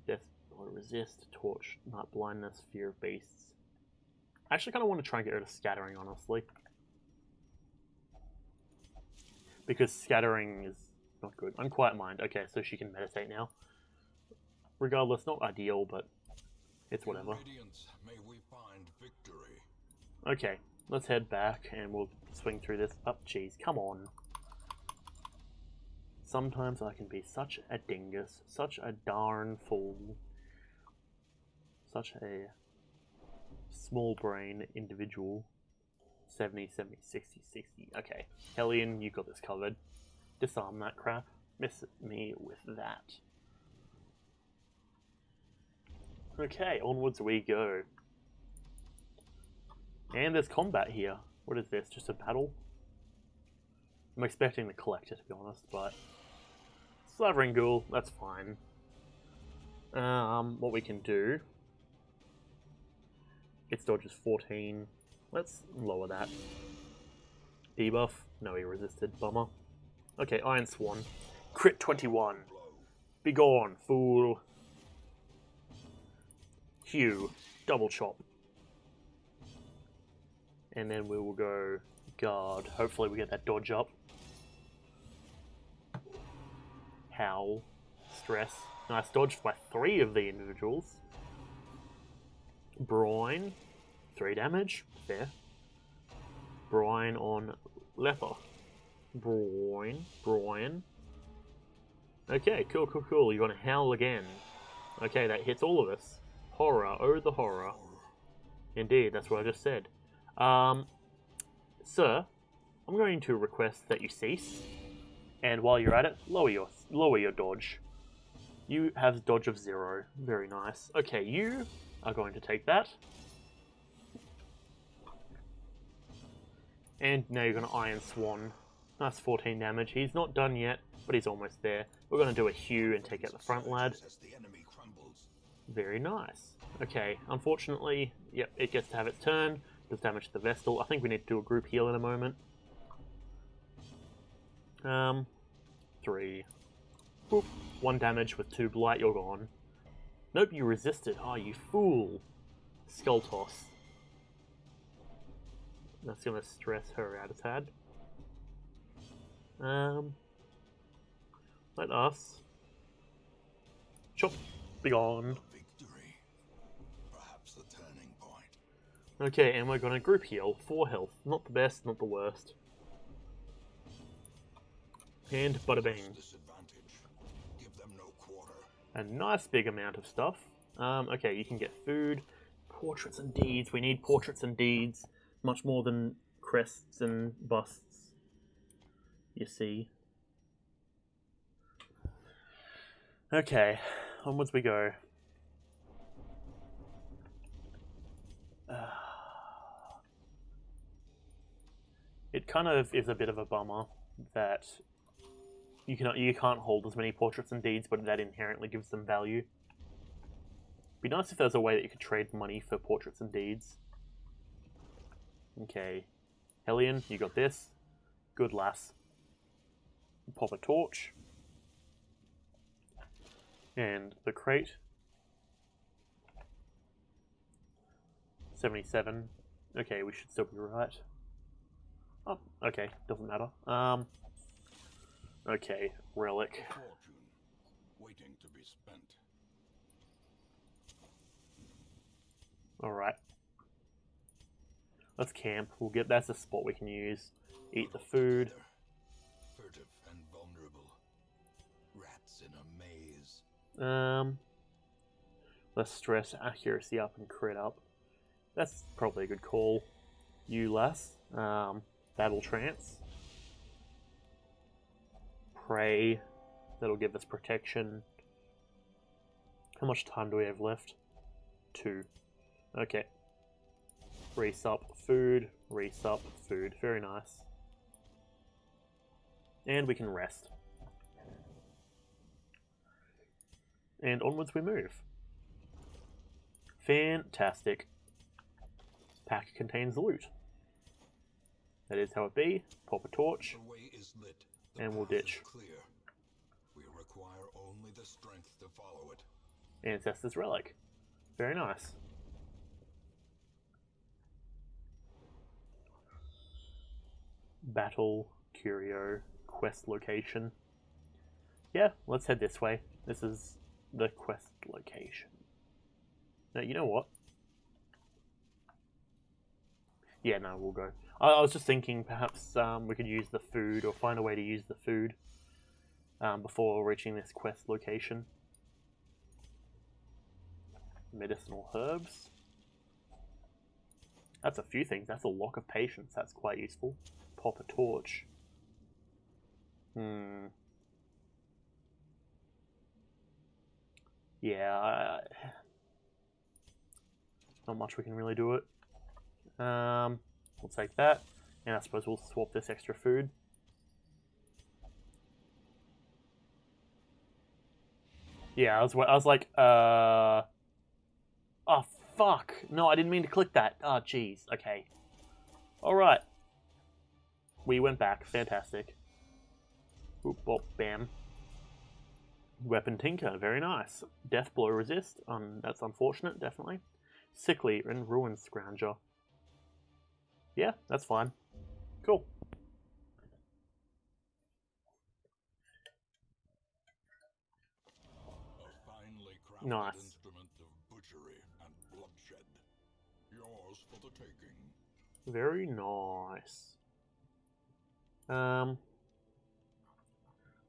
Death or Resist, Torch, Night Blindness, Fear of Beasts. I actually kind of want to try and get rid of Scattering, honestly. Because Scattering is not good. Unquiet Mind, okay, so she can meditate now. Regardless, not ideal, but it's whatever. Okay, let's head back and we'll swing through this. Oh, jeez, come on. Sometimes I can be such a dingus, such a darn fool, such a small brain individual. 70, 70, 60, 60. Okay, Hellion, you got this covered. Disarm that crap. Miss me with that. Okay, onwards we go. And there's combat here. What is this? Just a battle? I'm expecting the collector, to be honest, but... Slavering Ghoul, that's fine. What we can do... Its dodge is 14. Let's lower that. Debuff? No, he resisted. Bummer. Okay, Iron Swan. Crit 21. Begone, fool. Hugh. Double chop. And then we will go guard. Hopefully we get that dodge up. Howl. Stress. Nice dodge by 3 of the individuals. Brine. 3 damage. Fair. Brine on Leper. Brine. Okay, cool, cool, cool. You're gonna howl again. Okay, that hits all of us. Horror. Oh, the horror. Indeed, that's what I just said. Sir, I'm going to request that you cease. And while you're at it, lower your dodge. You have dodge of 0. Very nice. Okay, you are going to take that. And now you're going to Iron Swan. Nice 14 damage. He's not done yet, but he's almost there. We're going to do a Hugh and take out the front lad. Very nice. Okay, unfortunately, yep, it gets to have its turn. Does damage to the Vestal. I think we need to do a group heal in a moment. 3. Boop. 1 damage with 2 blight, you're gone. Nope, you resisted. Oh, you fool. Skull toss. That's gonna stress her out a tad. Let us... Chop. Be gone. Victory. Perhaps the turning point. Okay, and we're gonna group heal. 4 health. Not the best, not the worst. And bada bang. Give them no quarter. A nice big amount of stuff. Okay, you can get food. Portraits and deeds. We need portraits and deeds. Much more than crests and busts. You see. Okay, onwards we go. It kind of is a bit of a bummer that you can't hold as many portraits and deeds, but that inherently gives them value. Be nice if there's a way that you could trade money for portraits and deeds. Okay, Hellion, you got this. Good lass. Pop a torch. And the crate. 77. Okay, we should still be right. Oh, okay, doesn't matter. Okay, relic. Fortune waiting to be spent. Alright. Let's camp. That's a spot we can use. Eat the food. Furtive and vulnerable. Rats in a maze. Let's stress accuracy up and crit up. That's probably a good call. You lass. Battle trance. Pray. That'll give us protection. How much time do we have left? 2. Okay. Resup food. Resup food. Very nice. And we can rest. And onwards we move. Fantastic. Pack contains loot. That is how it be. Pop a torch. The way is lit. And we'll ditch. Clear. We require only the strength to follow it. Ancestor's relic. Very nice. Battle, curio, quest location. Yeah, let's head this way. This is the quest location. Now, you know what? Yeah, no, we'll go. I was just thinking perhaps we could use the food or find a way to use the food before reaching this quest location. Medicinal herbs. That's a few things. That's a lock of patience. That's quite useful. Pop a torch. Yeah. Not much we can really do it. We'll take that. And I suppose we'll swap this extra food. Yeah, I was like, oh, fuck. No, I didn't mean to click that. Oh, jeez. Okay. Alright. We went back. Fantastic. Boop, bop, bam. Weapon Tinker. Very nice. Death Blow Resist. That's unfortunate, definitely. Sickly and Ruin Scrounger. Yeah, that's fine. Cool. A finely crafted Nice. instrument of butchery and bloodshed. Yours for the taking. Very nice.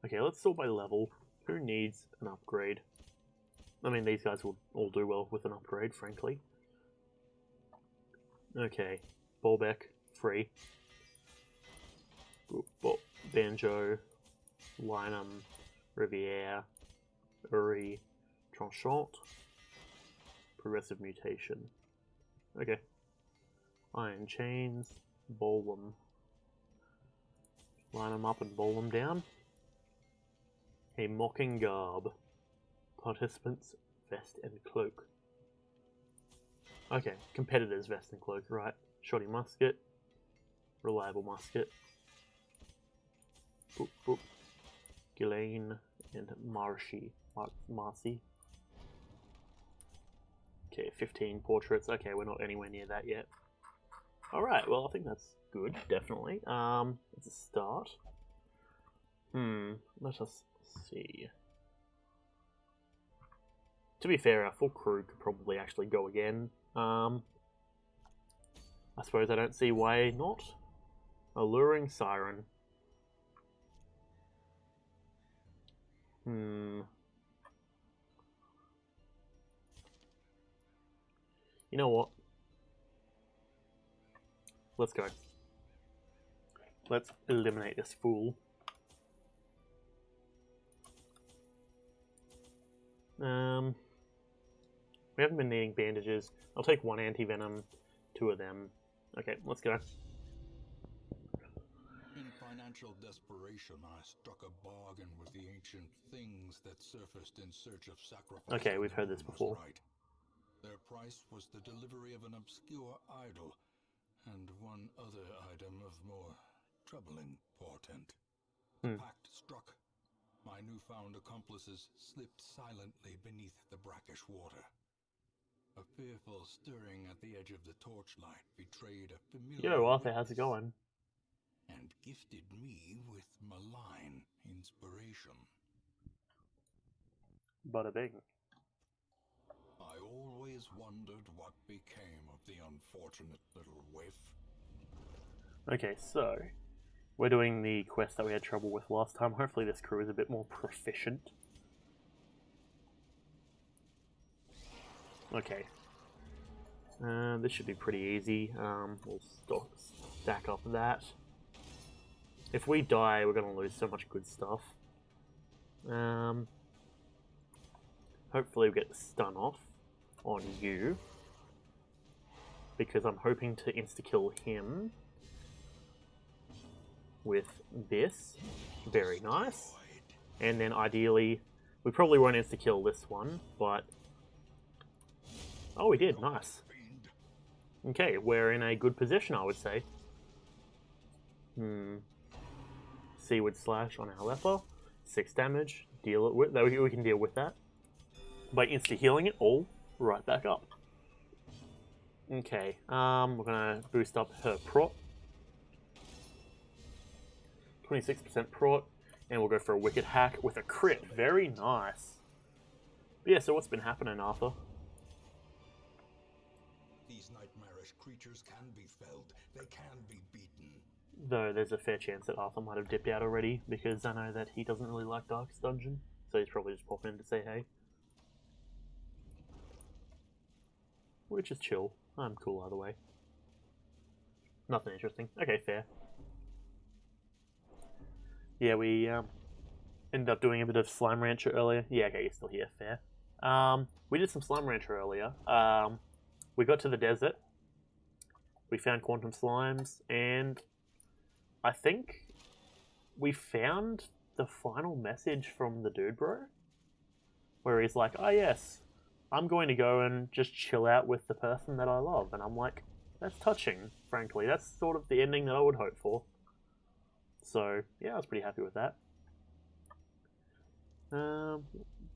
Okay, let's sort by level. Who needs an upgrade? I mean, these guys will all do well with an upgrade, frankly. Okay, Bolbeck, free. Boop, bop, Banjo, Linum, Riviere, Uri, Tranchant, Progressive Mutation. Okay. Iron Chains, bowl them. Line them up and bowl them down. A Mocking Garb. Participants, Vest and Cloak. Okay, competitors, Vest and Cloak, right. Shoddy musket. Reliable musket. Boop, boop. Ghislaine and Marcy. Okay, 15 portraits. Okay, we're not anywhere near that yet. Alright, well, I think that's good, definitely. It's a start. Let us see. To be fair, our full crew could probably actually go again. I suppose I don't see why not. Alluring Siren. You know what? Let's go. Let's eliminate this fool. We haven't been needing bandages. I'll take 1 anti-venom, 2 of them. Okay, let's go. In financial desperation, I struck a bargain with the ancient things that surfaced in search of sacrifice. Okay, we've heard this before. Right. Their price was the delivery of an obscure idol, and 1 other item of more troubling portent. The pact struck. My newfound accomplices slipped silently beneath the brackish water. A fearful stirring at the edge of the torchlight betrayed a familiar... Yo, Arthur, how's it going? And gifted me with malign inspiration. Bada bing. I always wondered what became of the unfortunate little waif. Okay, so we're doing the quest that we had trouble with last time. Hopefully this crew is a bit more proficient. Okay. This should be pretty easy. We'll stack up that. If we die, we're going to lose so much good stuff. Hopefully we get the stun off on you. Because I'm hoping to insta-kill him with this. Very nice. And then ideally, we probably won't insta-kill this one, but... Oh, we did. Nice. Okay, we're in a good position, I would say. Seaward Slash on our leper. 6 damage. Deal it with... We can deal with that. By insta-healing it all right back up. Okay, we're going to boost up her prot. 26% prot. And we'll go for a Wicked Hack with a crit. Very nice. But yeah, so what's been happening, Arthur? These nightmarish creatures can be felled. They can be beaten. Though there's a fair chance that Arthur might have dipped out already, because I know that he doesn't really like Darkest Dungeon. So he's probably just popping in to say hey. Which is chill. I'm cool either way. Nothing interesting. Okay, fair. Yeah, we ended up doing a bit of Slime Rancher earlier. Yeah, okay, you're still here. Fair. We did some Slime Rancher earlier. We got to the desert. We found Quantum Slimes, and I think we found the final message from the dude bro. Where he's like, oh yes, I'm going to go and just chill out with the person that I love. And I'm like, that's touching, frankly. That's sort of the ending that I would hope for. So, yeah, I was pretty happy with that.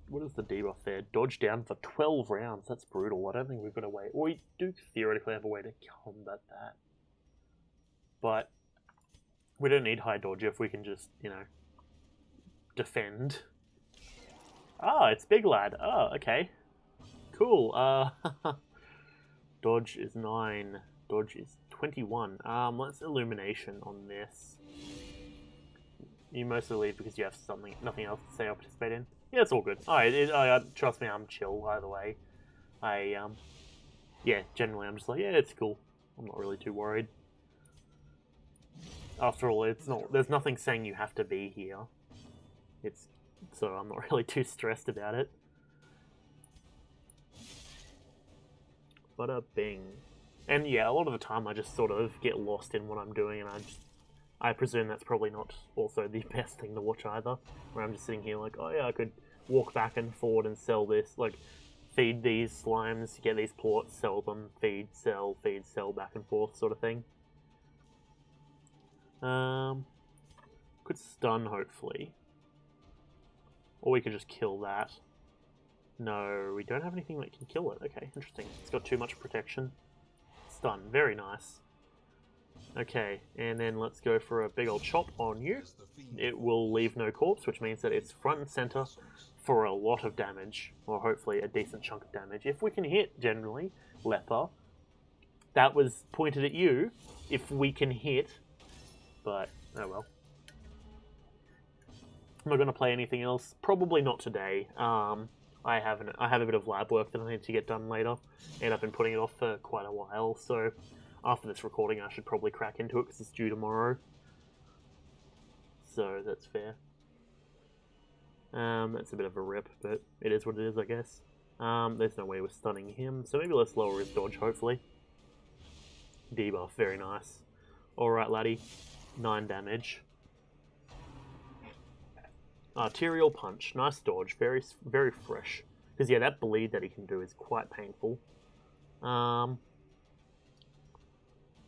What is the debuff there? Dodge down for 12 rounds. That's brutal. I don't think we've got a way... We do theoretically have a way to combat that. But we don't need high dodge if we can just, you know, defend. Ah, it's Big Lad. Oh, okay. Cool. Dodge is 9. Dodge is 21. Let's Illumination on this. You mostly leave because you have nothing else to say or participate in. Yeah, it's all good. Trust me, I'm chill either way. Yeah, generally I'm just like, yeah, it's cool. I'm not really too worried. After all, there's nothing saying you have to be here. So I'm not really too stressed about it. Bada bing. And yeah, a lot of the time I just sort of get lost in what I'm doing, and I presume that's probably not also the best thing to watch either. Where I'm just sitting here like, oh yeah, I could walk back and forward and sell this. Like, feed these slimes, get these ports, sell them, feed, sell, back and forth sort of thing. Could stun, hopefully. Or we could just kill that. No, we don't have anything that can kill it. Okay, interesting. It's got too much protection. Stun, very nice. Okay, and then let's go for a big old chop on you. It will leave no corpse, which means that it's front and center for a lot of damage, or hopefully a decent chunk of damage. If we can hit, generally, Leper. That was pointed at you. If we can hit, but oh well. Am I going to play anything else? Probably not today. I have a bit of lab work that I need to get done later, and I've been putting it off for quite a while, so after this recording I should probably crack into it because it's due tomorrow. So that's fair. That's a bit of a rip, but it is what it is, I guess. There's no way we're stunning him, so maybe let's lower his dodge, hopefully. Debuff, very nice. Alright, laddie. 9 damage. Arterial punch, nice dodge, very very fresh. Because yeah, that bleed that he can do is quite painful.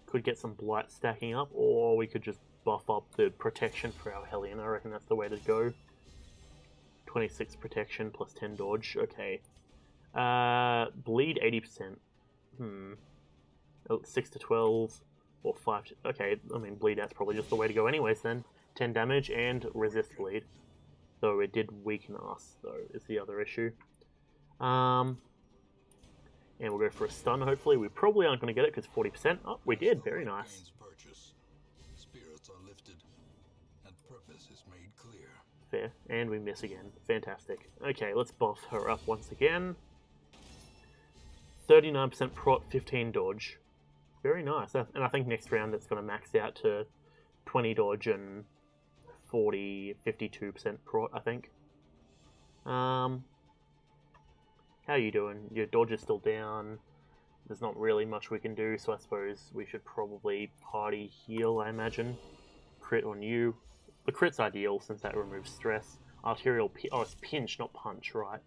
Could get some blight stacking up, or we could just buff up the protection for our Hellion. I reckon that's the way to go. 26 protection plus 10 dodge, okay. Bleed 80%. 6 to 12, or 5 to... Okay, I mean, bleed out's probably just the way to go anyways then. 10 damage and resist bleed. Though it did weaken us, though, is the other issue. And we'll go for a stun, hopefully. We probably aren't going to get it, because 40%. Oh, we did. Very nice. Spirits are lifted, and purpose is made clear. Fair. And we miss again. Fantastic. Okay, let's buff her up once again. 39% prot, 15 dodge. Very nice. And I think next round it's going to max out to 20 dodge and 52% prot, I think. How are you doing? Your dodge is still down. There's not really much we can do, so I suppose we should probably party heal, I imagine. Crit on you. The crit's ideal since that removes stress. Arterial... Oh, it's pinch, not punch, right.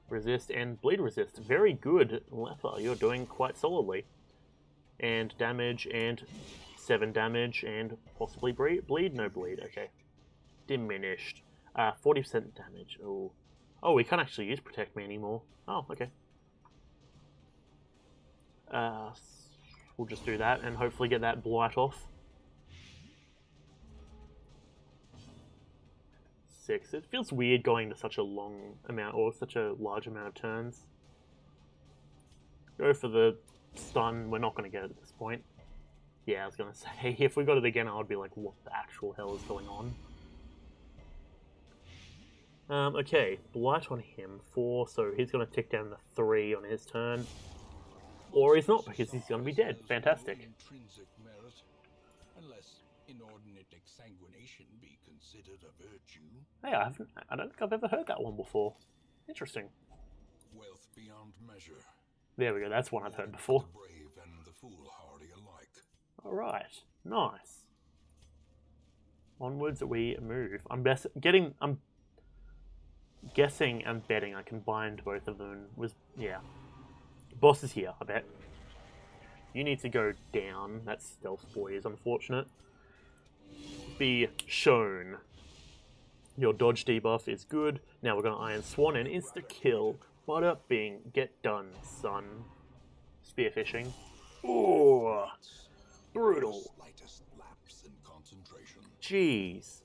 Resist and bleed resist. Very good, Leper. You're doing quite solidly. And damage and 7 damage and possibly bleed? No bleed, okay. Diminished. 40% damage. Oh. Oh, we can't actually use Protect Me anymore. Oh, okay. We'll just do that and hopefully get that blight off. 6. It feels weird going to such a long amount, or such a large amount of turns. Go for the stun. We're not going to get it at this point. Yeah, I was going to say, if we got it again, I would be like, what the actual hell is going on? Okay, blight on him, 4, so he's going to tick down to 3 on his turn. Or he's not, because he's going to be dead. Fantastic. Intrinsic merit, unless inordinate exsanguination be considered a virtue. Hey, I don't think I've ever heard that one before. Interesting. Wealth beyond measure. There we go, that's one I've heard before. The brave and the foolhardy alike. Alright, nice. Onwards we move. I'm guessing and betting I combined both of them. Yeah. Boss is here, I bet. You need to go down. That stealth boy is unfortunate. Be shown. Your dodge debuff is good. Now we're going to Iron Swan and insta-kill. What up, Bing? Get done, son. Spearfishing. Ooh. Brutal. Slightest lapse in concentration. Jeez.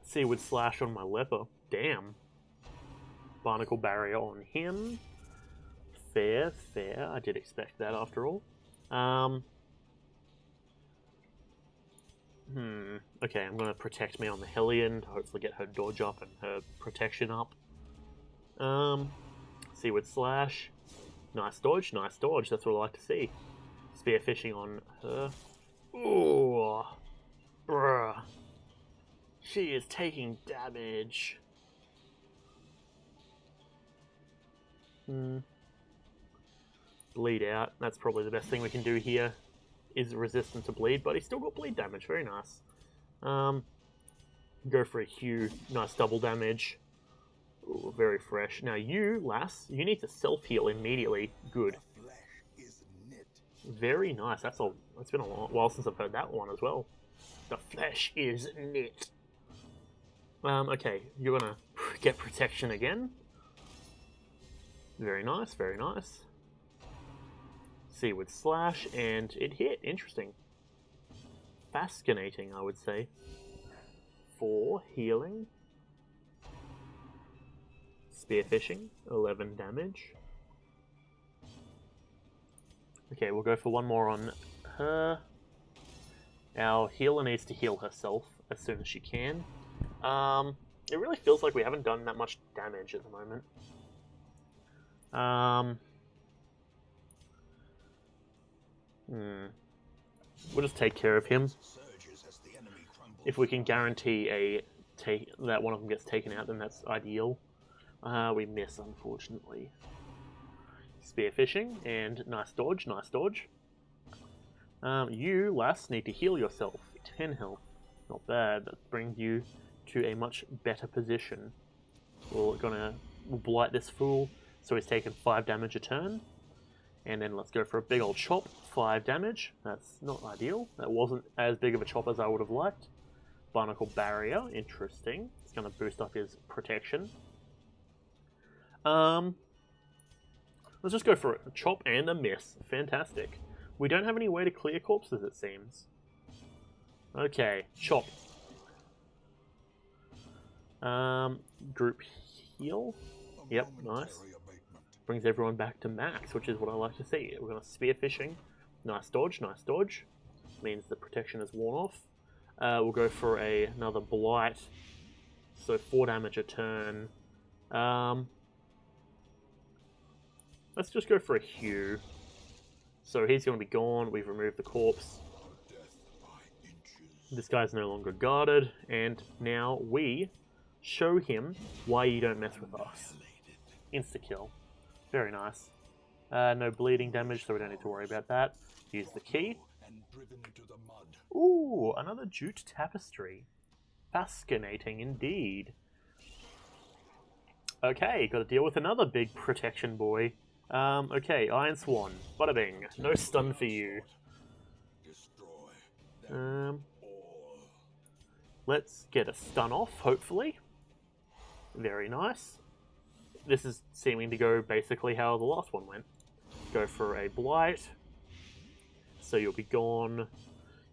Seaward Slash on my Leper. Damn. Barnacle Barrier on him. Fair, fair. I did expect that after all. Okay, I'm going to protect me on the Hellion to hopefully get her dodge up and her protection up. Seaward Slash. Nice dodge, nice dodge. That's what I like to see. Spearfishing on her. Ooh. Bruh. She is taking damage. Bleed out. That's probably the best thing we can do here. Is resistant to bleed, but he's still got bleed damage. Very nice. Go for a Hue. Nice double damage. Ooh, very fresh. Now you, lass, you need to self-heal immediately. Good. Very nice. It's been a while since I've heard that one as well. The flesh is knit. Okay, you're gonna get protection again. Very nice, very nice. Seaward slash, and it hit. Interesting. Fascinating, I would say. 4 healing. Spearfishing, 11 damage. Okay, we'll go for one more on her. Our healer needs to heal herself as soon as she can. It really feels like we haven't done that much damage at the moment. We'll just take care of him. If we can guarantee that one of them gets taken out, then that's ideal. We miss, unfortunately. Spearfishing, and nice dodge, nice dodge. You, lass, need to heal yourself. 10 health. Not bad. That brings you to a much better position. We'll blight this fool, so he's taken 5 damage a turn. And then let's go for a big old chop. 5 damage. That's not ideal. That wasn't as big of a chop as I would have liked. Barnacle barrier. Interesting. It's going to boost up his protection. Let's just go for a chop and a miss. Fantastic. We don't have any way to clear corpses, it seems. Okay, chop. Group heal. Yep, nice. Brings everyone back to max, which is what I like to see. We're going to spearfishing. Nice dodge, nice dodge. Means the protection is worn off. We'll go for another blight. So 4 damage a turn. Let's just go for a hew. So he's going to be gone. We've removed the corpse. This guy's no longer guarded. And now we show him why you don't mess with us. Insta-kill. Very nice. No bleeding damage, so we don't need to worry about that. Use the key. Ooh, another jute tapestry. Fascinating indeed. Okay, got to deal with another big protection boy. Okay, Iron Swan. Bada bing. No stun for you. Let's get a stun off, hopefully. Very nice. This is seeming to go basically how the last one went. Go for a blight. So you'll be gone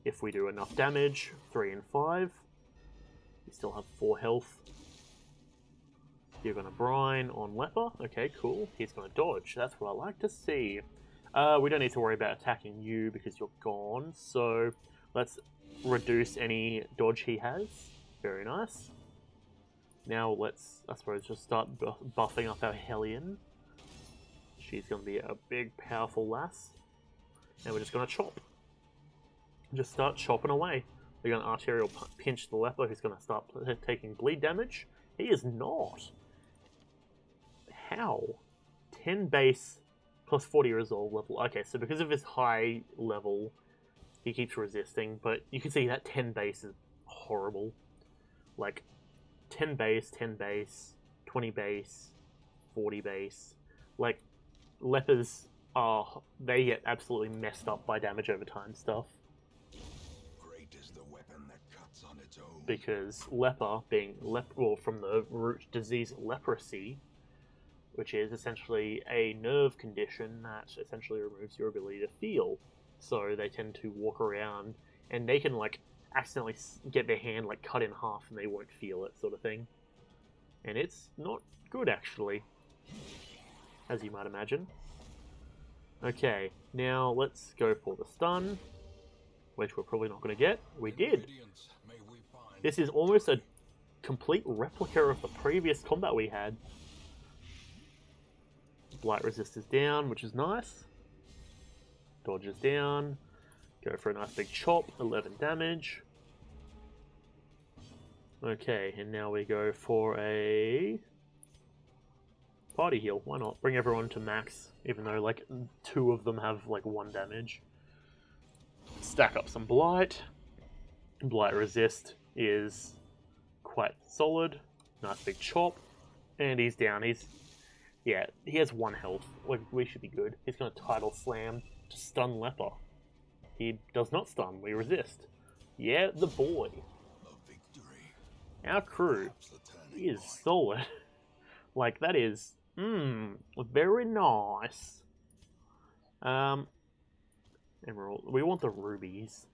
if we do enough damage. 3 and 5. You still have 4 health. You're going to brine on Leper. Okay, cool. He's going to dodge. That's what I like to see. We don't need to worry about attacking you because you're gone. So let's reduce any dodge he has. Very nice. Now let's, I suppose, just start buffing up our Hellion. She's going to be a big, powerful lass. And we're just going to chop. Just start chopping away. We're going to arterial pinch the Leper, who's going to start taking bleed damage. He is not. How? 10 base plus 40 resolve level. Okay, so because of his high level, he keeps resisting, but you can see that 10 base is horrible. Like, 10 base, 20 base, 40 base. Like, lepers they get absolutely messed up by damage over time stuff. Great is the weapon that cuts on its own. Because leper being from the root disease leprosy, which is essentially a nerve condition that essentially removes your ability to feel. So they tend to walk around and they can like accidentally get their hand like cut in half and they won't feel it, sort of thing. And it's not good, actually, as you might imagine. Okay, now let's go for the stun, which we're probably not going to get. We did. This is almost a complete replica of the previous combat we had. Blight resist is down, which is nice. Dodge is down. Go for a nice big chop, 11 damage. Okay, and now we go for a party heal. Why not? Bring everyone to max, even though like 2 of them have like 1 damage. Stack up some blight. Blight resist is quite solid. Nice big chop. And he's down. Yeah, he has 1 health. We should be good. He's going to tidal slam to stun Leper. He does not stun. We resist. Yeah, the boy. Our crew is solid. Like, that is, very nice. Emerald. We want the rubies.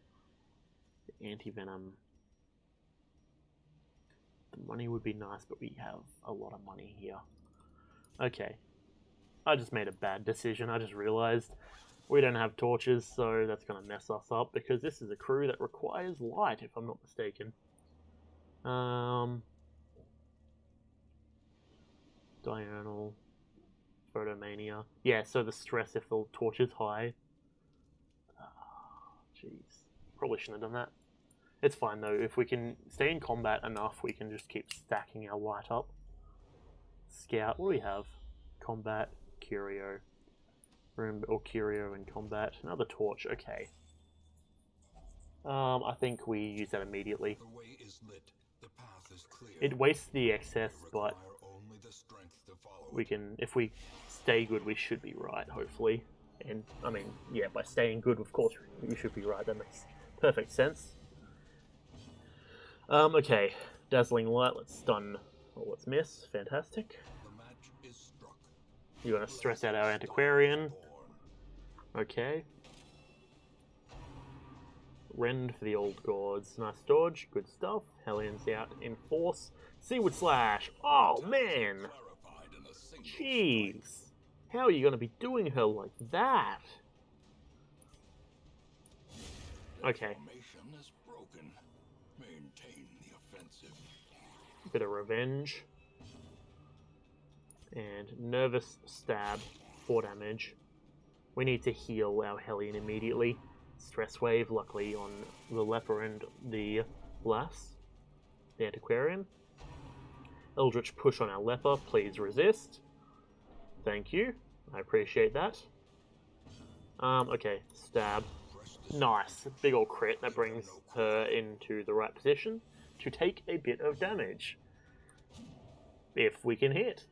The anti-venom. The money would be nice, but we have a lot of money here. Okay. I just made a bad decision. I just realized we don't have torches, so that's going to mess us up, because this is a crew that requires light, if I'm not mistaken. Diurnal. Photomania. Yeah, so the stress if the torch is high. Jeez. Probably shouldn't have done that. It's fine though. If we can stay in combat enough, we can just keep stacking our light up. Scout. What do we have? Combat. Curio. Room or Curio in combat. Another torch. Okay. I think we use that immediately. The way is lit. The path is clear. It wastes the excess, but Only the strength to follow. we can, if we stay good, we should be right, hopefully. And, I mean, yeah, by staying good, of course, we should be right. That makes perfect sense. Okay. Dazzling Light, let's stun, or let's miss. Fantastic. The match is struck. You're going to stress out our Antiquarian. Okay. Rend for the old gods. Nice dodge. Good stuff. Hellions out in force. Seaward Slash. Oh, man. Jeez. How are you going to be doing her like that? Okay. Formation is broken. Maintain the offensive. Bit of revenge. And nervous stab. 4 damage. We need to heal our Hellion immediately. Stress wave, luckily, on the Leper and the Lass. The Antiquarian. Eldritch push on our Leper. Please resist. Thank you. I appreciate that. Okay. Stab. Nice. Big ol' crit. That brings her into the right position to take a bit of damage. If we can hit.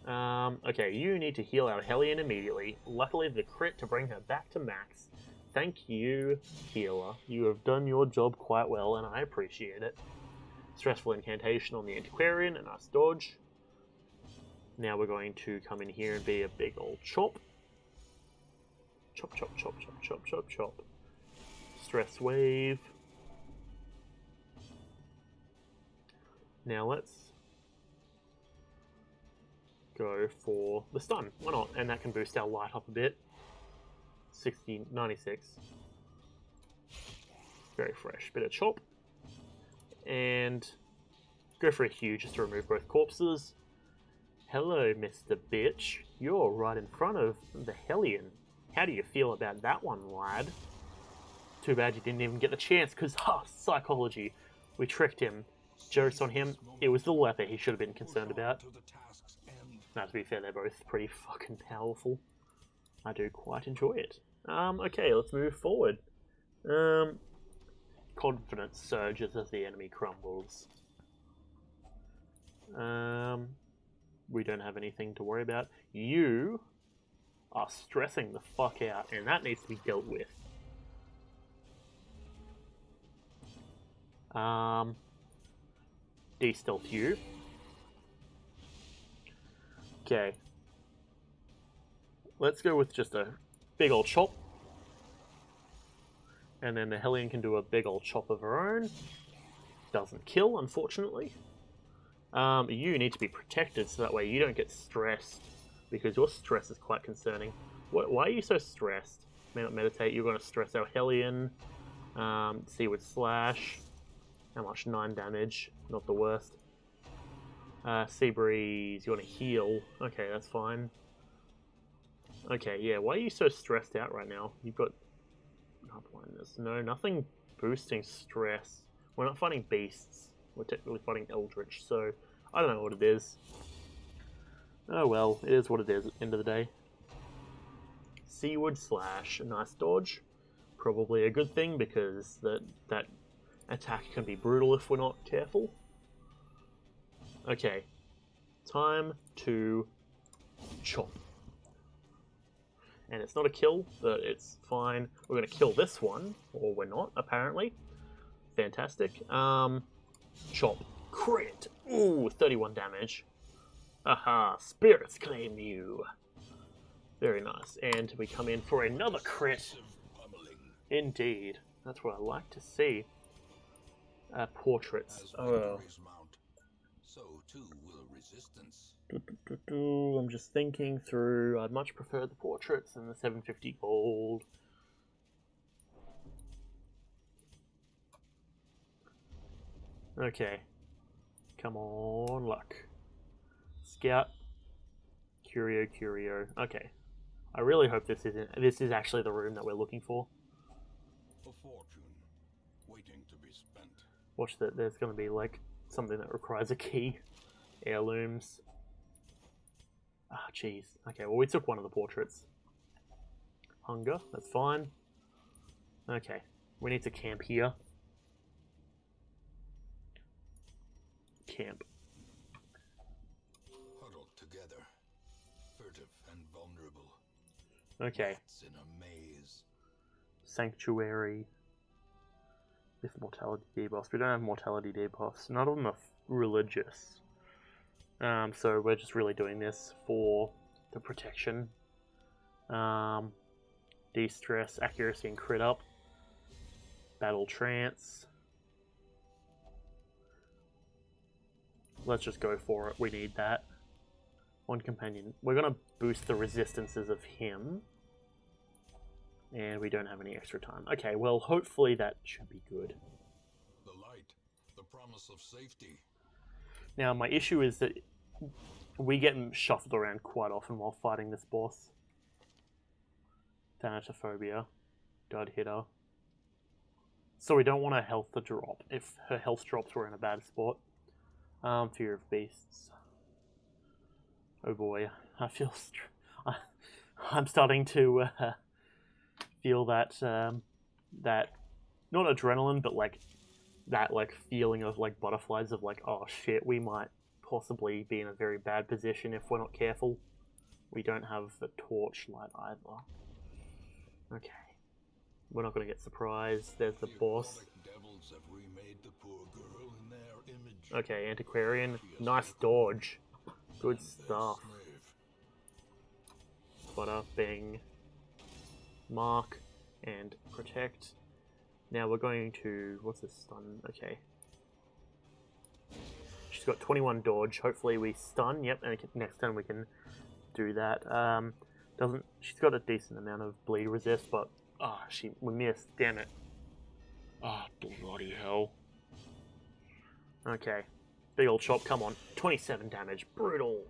Okay, you need to heal our Hellion immediately. Luckily, the crit to bring her back to max. Thank you, healer. You have done your job quite well, and I appreciate it. Stressful incantation on the Antiquarian, a nice dodge. Now we're going to come in here and be a big old chop. Chop, chop, chop, chop, chop, chop, chop. Stress wave. Now let's go for the stun. Why not? And that can boost our light up a bit. 96. Very fresh. Bit of chop. And go for a hue just to remove both corpses. Hello, Mr. Bitch. You're right in front of the Hellion. How do you feel about that one, lad? Too bad you didn't even get the chance, because, psychology. We tricked him. Jokes on him. It was the Leper he should have been concerned about. Now, to be fair, they're both pretty fucking powerful. I do quite enjoy it. Okay, let's move forward. Confidence surges as the enemy crumbles. We don't have anything to worry about. You are stressing the fuck out, and that needs to be dealt with. De-stealth you. Okay. Let's go with just a big old chop. And then the Hellion can do a big old chop of her own. Doesn't kill, unfortunately. You need to be protected so that way you don't get stressed. Because your stress is quite concerning. Why are you so stressed? May not meditate. You're going to stress our Hellion. Seaward Slash. How much? 9 damage. Not the worst. Sea Breeze. You want to heal. Okay, that's fine. Okay, yeah. Why are you so stressed out right now? You've got... blindness. No, nothing boosting stress. We're not fighting beasts. We're technically fighting eldritch, so I don't know what it is. Oh well, it is what it is at the end of the day. Seaward Slash, a nice dodge. Probably a good thing because that attack can be brutal if we're not careful. Okay. Time to chop. And it's not a kill, but it's fine. We're going to kill this one, or we're not, apparently. Fantastic. Chop. Crit. Ooh, 31 damage. Aha, spirits claim you. Very nice. And we come in for another crit. Indeed. That's what I like to see. Portraits. Oh. So too will resistance. I'm just thinking through. I'd much prefer the portraits than the 750 gold. Okay. Come on, luck. Scout. Curio. Okay. I really hope this is actually the room that we're looking for. A fortune waiting to be spent. Watch that. There's going to be like something that requires a key. Heirlooms. Ah, jeez. Okay, well we took one of the portraits. Hunger. That's fine. Okay. We need to camp here. Camp. Huddled together, furtive and vulnerable. Okay. Rats in a maze. Sanctuary. With mortality debuffs. We don't have mortality debuffs. None of them are religious. So we're just really doing this for the protection. De-stress, accuracy, and crit up. Battle trance. Let's just go for it. We need that. One companion. We're going to boost the resistances of him. And we don't have any extra time. Okay, well, hopefully that should be good. The light, the promise of safety. Now, my issue is that we get shuffled around quite often while fighting this boss. Thanatophobia. Dud hitter. So we don't want her health to drop. If her health drops, we're in a bad spot. Fear of beasts. Oh boy, I feel I'm starting to feel that that not adrenaline, but like that like feeling of like butterflies of like, oh shit, we might possibly be in a very bad position if we're not careful. We don't have the torchlight either. Okay, we're not going to get surprised. There's the boss. Devils have remade the poor girl in their image. Okay, antiquarian. Nice dodge. Good stuff. Butter, bang, mark, and protect. Now we're going to... What's this stun? Okay. She's got 21 dodge. Hopefully we stun. Yep, and next turn we can do that. She's got a decent amount of bleed resist, but... we missed. Damn it. Bloody hell. Okay. Big old chop, come on. 27 damage. Brutal.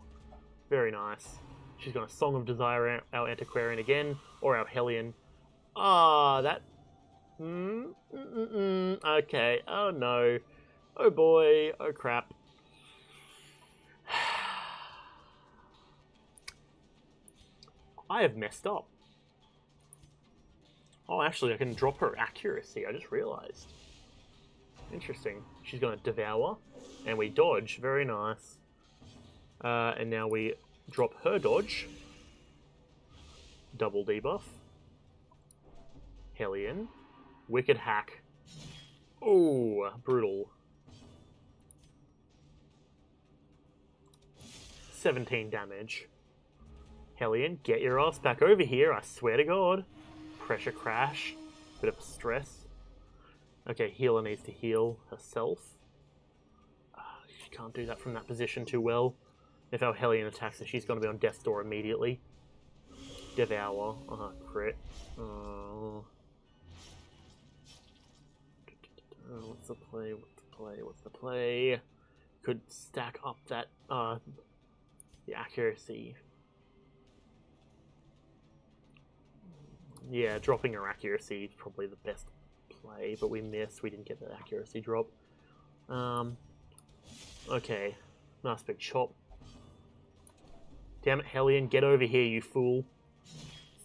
Very nice. She's got a Song of Desire, our Antiquarian again, or our Hellion. That... Okay, oh no. Oh boy, oh crap. I have messed up. Oh, actually, I can drop her accuracy, I just realized. Interesting. She's going to devour, and we dodge. Very nice. And now we drop her dodge. Double debuff. Hellion. Wicked hack. Ooh, brutal. 17 damage. Hellion, get your ass back over here, I swear to God. Pressure crash. Bit of stress. Okay, healer needs to heal herself. She can't do that from that position too well. If our Hellion attacks her, she's going to be on death's door immediately. Devour. Crit. What's the play? What's the play? Could stack up that, the accuracy. Yeah, dropping her accuracy is probably the best play, but we missed. We didn't get the accuracy drop. Okay. Nice big chop. Damn it, Hellion, get over here, you fool.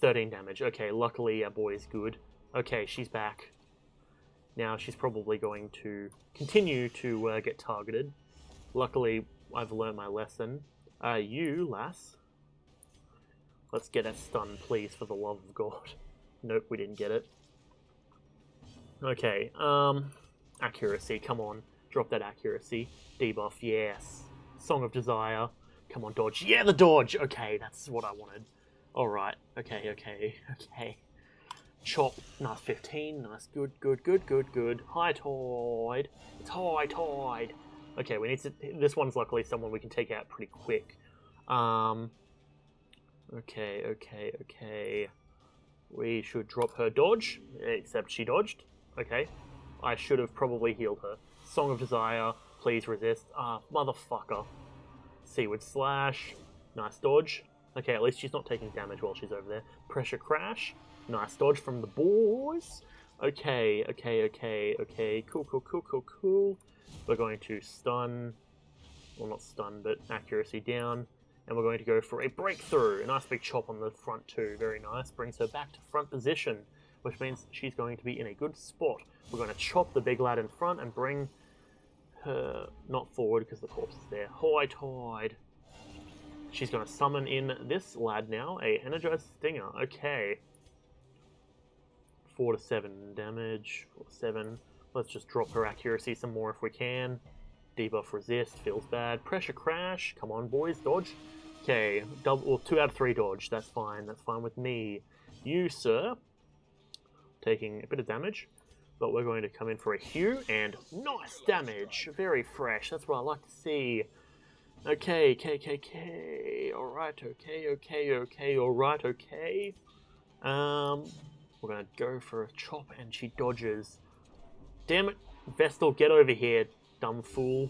13 damage. Okay, luckily our boy is good. Okay, she's back. Now she's probably going to continue to get targeted. Luckily, I've learned my lesson. You, lass. Let's get a stun, please, for the love of God. Nope, we didn't get it. Okay, accuracy, come on. Drop that accuracy. Debuff, yes. Song of Desire. Come on, dodge. Yeah, the dodge! Okay, that's what I wanted. Alright, okay. Chop, nice 15, nice, good. High Tide. It's High Tide. Okay, we need to... This one's luckily someone we can take out pretty quick. Okay. We should drop her dodge, except she dodged. Okay. I should have probably healed her. Song of Desire, please resist. Motherfucker. Seaward Slash, nice dodge. Okay, at least she's not taking damage while she's over there. Pressure Crash, nice dodge from the boys. Okay. Cool. We're going to stun, well not stun, but accuracy down. And we're going to go for a breakthrough. A nice big chop on the front too, very nice. Brings her back to front position, which means she's going to be in a good spot. We're going to chop the big lad in front and bring her not forward because the corpse is there. High Tide. She's going to summon in this lad now, a energized stinger. Okay. 4 to 7 damage. 4 to 7. Let's just drop her accuracy some more if we can. Debuff resist, feels bad. Pressure Crash. Come on, boys, dodge. Okay, double, or 2 out of 3 dodge. That's fine with me. You, sir, taking a bit of damage, but we're going to come in for a hew, and nice damage. Very fresh. That's what I like to see. Okay. Alright, okay. Alright, okay. We're going to go for a chop, and she dodges. Damn it. Vestal, get over here, dumb fool.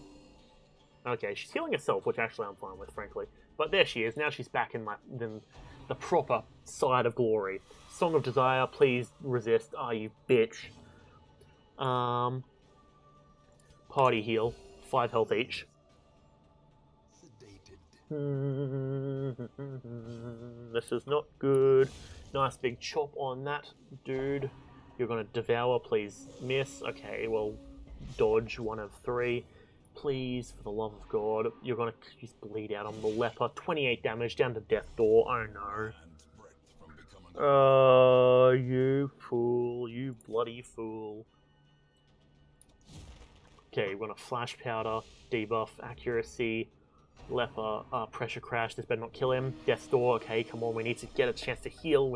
Okay, she's healing herself, which actually I'm fine with, frankly. But there she is. Now she's back in the proper side of glory. Song of Desire, please resist. Ah, you bitch. Party heal. 5 health each. This is not good. Nice big chop on that dude. You're going to devour, please miss. Okay, well, dodge 1 of 3. Please, for the love of God, you're going to just bleed out on the leper. 28 damage down to death door. Oh no. Oh, you fool. You bloody fool. Okay, we're going to flash powder, debuff, accuracy, leper, pressure crash. This better not kill him. Death's door. Okay, come on. We need to get a chance to heal.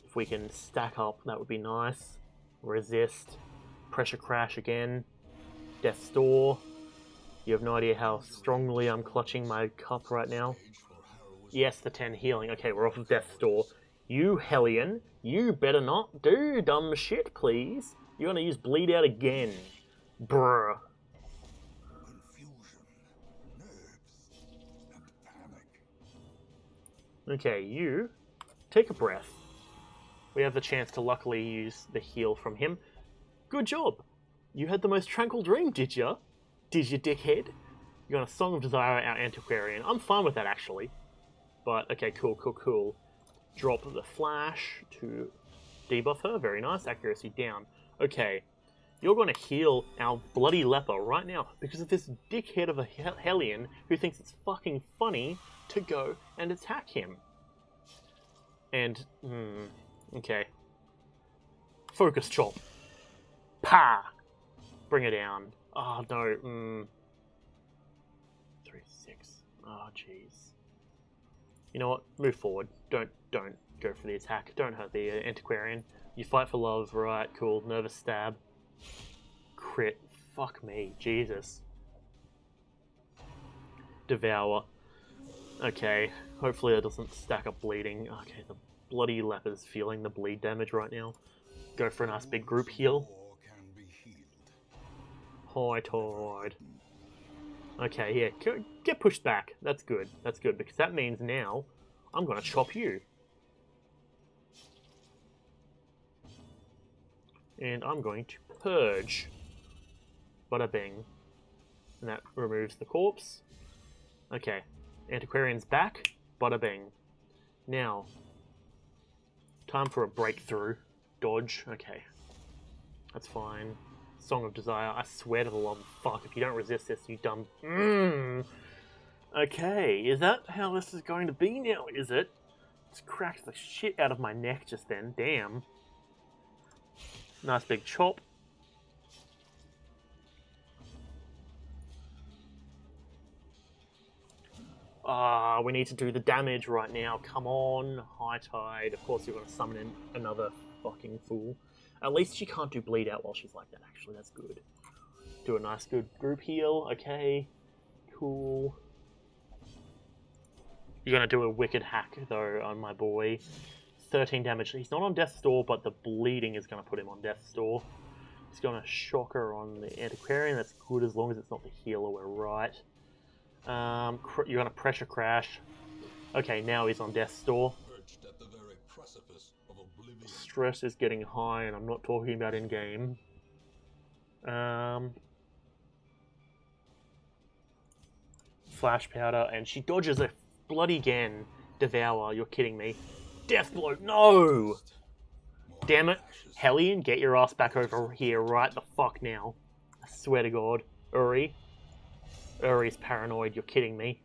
If we can stack up, that would be nice. Resist. Pressure crash again. Death's door. You have no idea how strongly I'm clutching my cup right now. Yes, the 10 healing. Okay, we're off of Death's door. You hellion, you better not do dumb shit, please. You're gonna use bleed out again. Bruh. Okay, you take a breath. We have the chance to luckily use the heal from him. Good job. You had the most tranquil dream, did ya? Did you, dickhead? You got a Song of Desire, our Antiquarian. I'm fine with that, actually. But, okay, cool. Drop the flash to debuff her. Very nice. Accuracy down. Okay. You're going to heal our bloody leper right now because of this dickhead of a hellion who thinks it's fucking funny to go and attack him. And, okay. Focus chop. Pa! Bring her down. Oh, no. 3, 6. Oh, jeez. You know what? Move forward. Don't go for the attack. Don't hurt the Antiquarian. You fight for love, right? Cool. Nervous stab. Crit. Fuck me. Jesus. Devour. Okay. Hopefully that doesn't stack up bleeding. Okay, the bloody leper's feeling the bleed damage right now. Go for a nice big group heal. High Tide. Okay, yeah. Get pushed back. That's good. Because that means now I'm going to chop you. And I'm going to purge. Bada bing. And that removes the corpse. Okay. Antiquarian's back. Bada bing. Now, time for a breakthrough. Dodge. Okay. That's fine. Song of Desire. I swear to the love of fuck, if you don't resist this, you dumb... Okay, is that how this is going to be now, is it? It's cracked the shit out of my neck just then, damn. Nice big chop. We need to do the damage right now. Come on, High Tide. Of course you're going to summon in another fucking fool. At least she can't do bleed out while she's like that, actually. That's good. Do a nice good group heal. Okay. Cool. You're going to do a wicked hack, though, on my boy. 13 damage. He's not on Death's Door, but the bleeding is going to put him on Death's Door. He's going to shocker on the Antiquarian. That's good as long as it's not the healer. We're right. You're going to pressure crash. Okay, now he's on Death's Door. Stress is getting high, and I'm not talking about in-game. Flash powder, and she dodges a bloody again. Devour, you're kidding me. Death blow, no! Damn it. Hellion, get your ass back over here right the fuck now. I swear to God. Uri. Uri's paranoid, you're kidding me.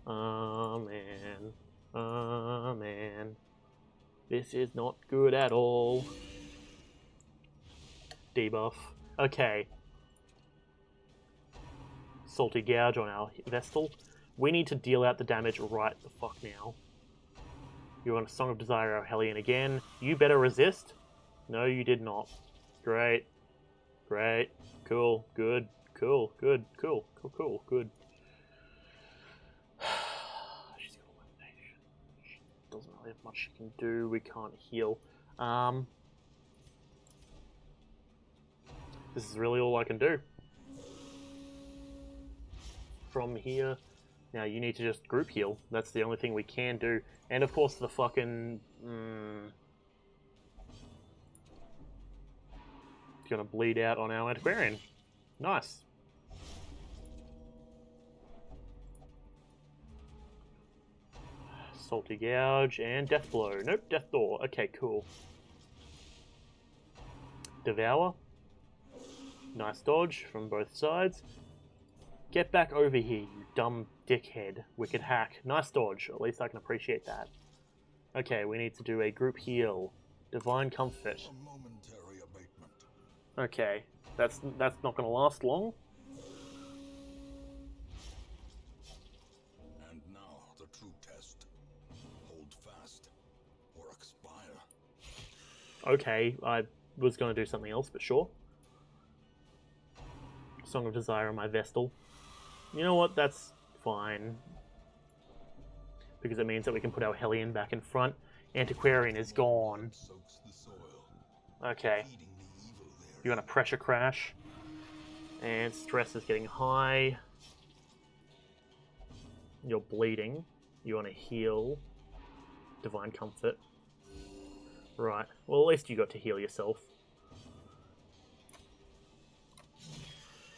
Oh man. Oh man. This is not good at all. Debuff. Okay. Salty Gouge on our Vestal. We need to deal out the damage right the fuck now. You want a Song of Desire, our Hellion again. You better resist. No, you did not. Great. Great. Cool. Good. Cool. Good. Cool. Cool. Cool. Good. She's got elimination. She doesn't really have much she can do. We can't heal. This is really all I can do. From here. Now you need to just group heal. That's the only thing we can do. And of course the fucking... It's gonna bleed out on our Antiquarian. Nice. Salty Gouge and Death Blow. Nope, Death Door. Okay, cool. Devour. Nice dodge from both sides. Get back over here, you dumb dickhead. Wicked hack. Nice dodge. At least I can appreciate that. Okay, we need to do a group heal. Divine Comfort. Okay, that's not going to last long. And now the true test. Hold fast or expire. Okay, I was going to do something else, but sure. Song of Desire on my Vestal. You know what? That's fine. Because it means that we can put our Hellion back in front. Antiquarian is gone. Okay. You're going to pressure crash. And stress is getting high. You're bleeding. You want to heal. Divine Comfort. Right. Well, at least you got to heal yourself.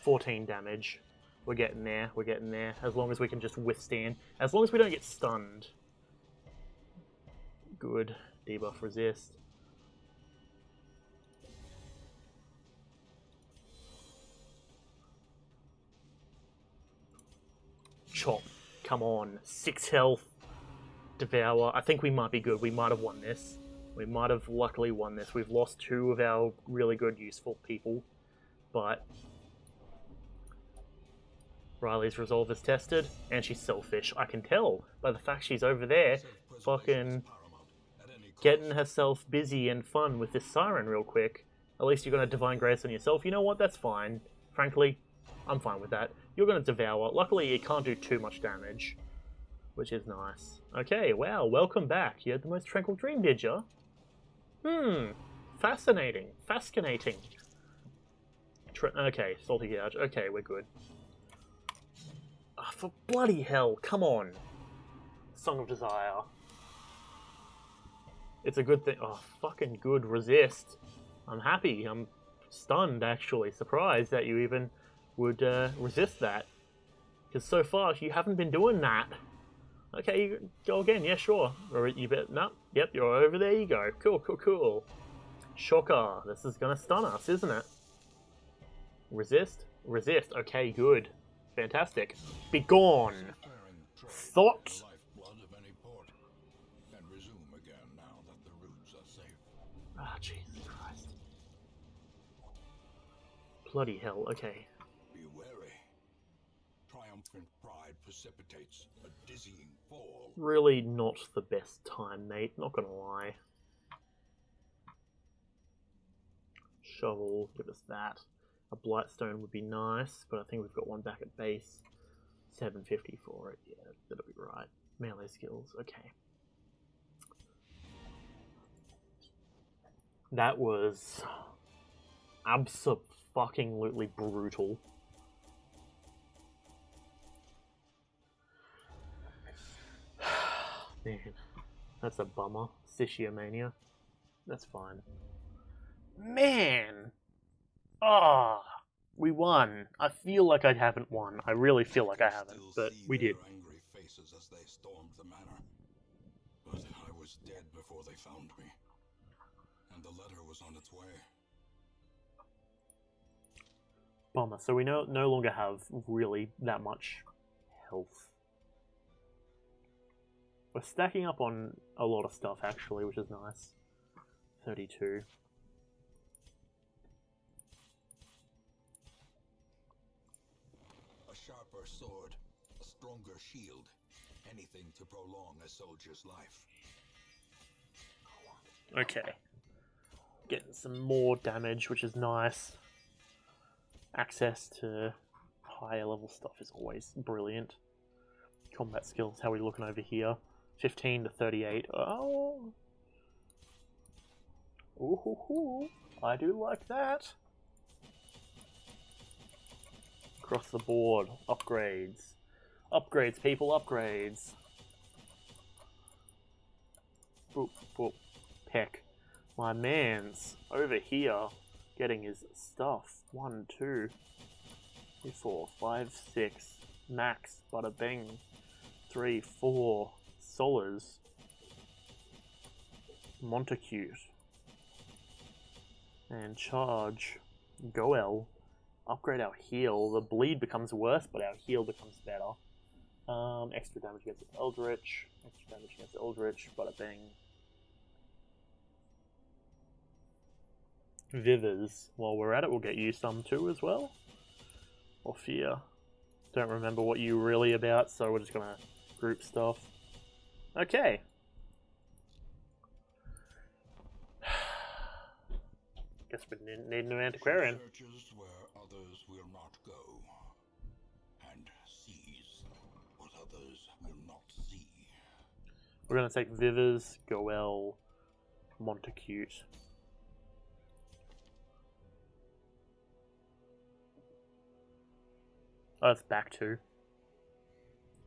14 damage. We're getting there, we're getting there. As long as we can just withstand. As long as we don't get stunned. Good. Debuff resist. Chop. Come on. 6 health. Devour. I think we might be good. We might have won this. We might have luckily won this. We've lost 2 of our really good, useful people. But... Riley's resolve is tested, and she's selfish. I can tell by the fact she's over there, fucking getting herself busy and fun with this siren real quick. At least you're going to Divine Grace on yourself. You know what? That's fine. Frankly, I'm fine with that. You're going to Devour. Luckily, it can't do too much damage, which is nice. Okay, wow, welcome back. You had the most tranquil dream, did ya? Fascinating. Fascinating. Okay, Salty Gouge. Okay, we're good. Oh, for bloody hell, come on. Song of Desire. It's a good thing. Oh, fucking good. Resist. I'm happy. I'm stunned, actually. Surprised that you even would resist that. Because so far, you haven't been doing that. Okay, you go again. Yeah, sure. Or you bet. No. Yep, you're over there. You go. Cool, cool, cool. Shocker. This is going to stun us, isn't it? Resist? Resist. Okay, good. Fantastic. Be gone! Thought? The lifeblood of any port can resume again now that the roots are safe. Ah, Jesus Christ. Bloody hell, okay. Be wary. Triumphant pride precipitates a dizzying fall. Really not the best time, mate, not gonna lie. Shovel, give us that. A Blightstone would be nice, but I think we've got one back at base. 750 for it, yeah, that'll be right. Melee skills, okay. That was abso-fucking-lutely brutal. Man, that's a bummer. Sishiomania. That's fine. Man! Ah, we won. I feel like I haven't won. I really feel like I haven't, but we did. Their angry faces as they stormed the manor. But I was dead before they found me, and the letter was on its way. Bummer. So we no longer have really that much health. We're stacking up on a lot of stuff actually, which is nice. 32. A sharper sword, a stronger shield, anything to prolong a soldier's life. Okay. Getting some more damage, which is nice. Access to higher level stuff is always brilliant. Combat skills, how are we looking over here? 15 to 38. Oh! Ooh, I do like that. Across the board, upgrades. Upgrades, people, upgrades. Boop, boop. Peck. My man's over here getting his stuff. 1, 2, 3, 4, 5, 6. Max, bada bing. 3, 4. Solas. Montacute. And charge. Goel. Upgrade our heal. The bleed becomes worse, but our heal becomes better. Extra damage against eldritch. Extra damage against eldritch. Bada bing. Vivers. While we're at it, we'll get you some too as well. Or fear. Don't remember what you're really about, so we're just gonna group stuff. Okay. Guess we need a new antiquarian. Searches where others will not go, and sees what others will not see. We're gonna take Vivers, Goel, Montacute. Oh, it's back to.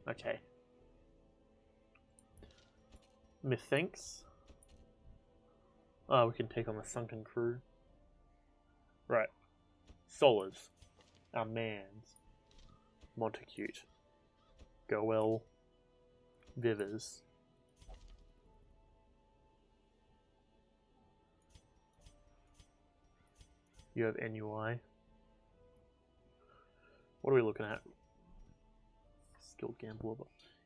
Okay. Methinks. Oh, we can take on the Sunken Crew. Right. Solas. Our mans. Montacute. Goel. Vivers. You have NUI. What are we looking at? Skilled Gambler.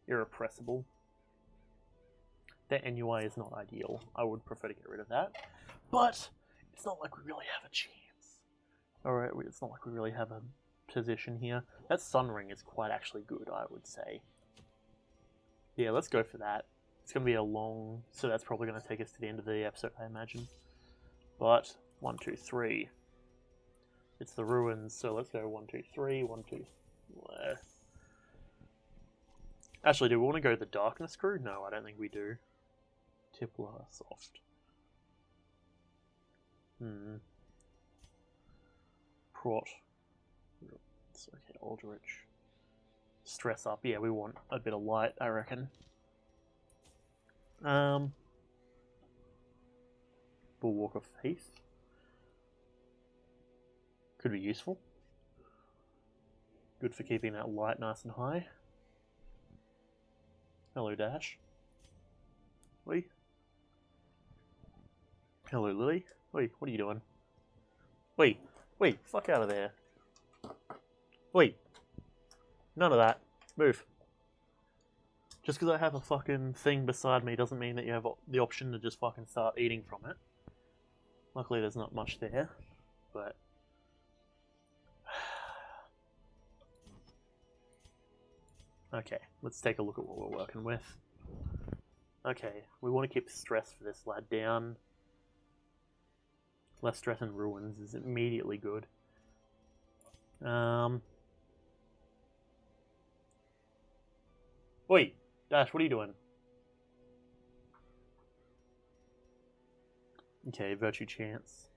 Irrepressible. That NUI is not ideal. I would prefer to get rid of that. But it's not like we really have a chance. Alright, it's not like we really have a position here. That Sun Ring is quite actually good, I would say. Yeah, let's go for that. It's going to be a long... So that's probably going to take us to the end of the episode, I imagine. But, 1, 2, 3. It's the ruins, so let's go 1, 2, 3, 1, 2... Actually, do we want to go the Darkness Crew? No, I don't think we do. Tippler, soft. Prot. It's okay, Eldritch. Stress up. Yeah, we want a bit of light, I reckon. Bulwark of Faith. Could be useful. Good for keeping that light nice and high. Hello, Dash. Oi. Hello, Lily. Oi, what are you doing? Wait, fuck out of there. Wait. None of that. Move. Just because I have a fucking thing beside me doesn't mean that you have the option to just fucking start eating from it. Luckily there's not much there, but... Okay, let's take a look at what we're working with. Okay, we want to keep stress for this lad down. Less stress and ruins is immediately good. Wait, Dash, what are you doing? Okay, virtue chance.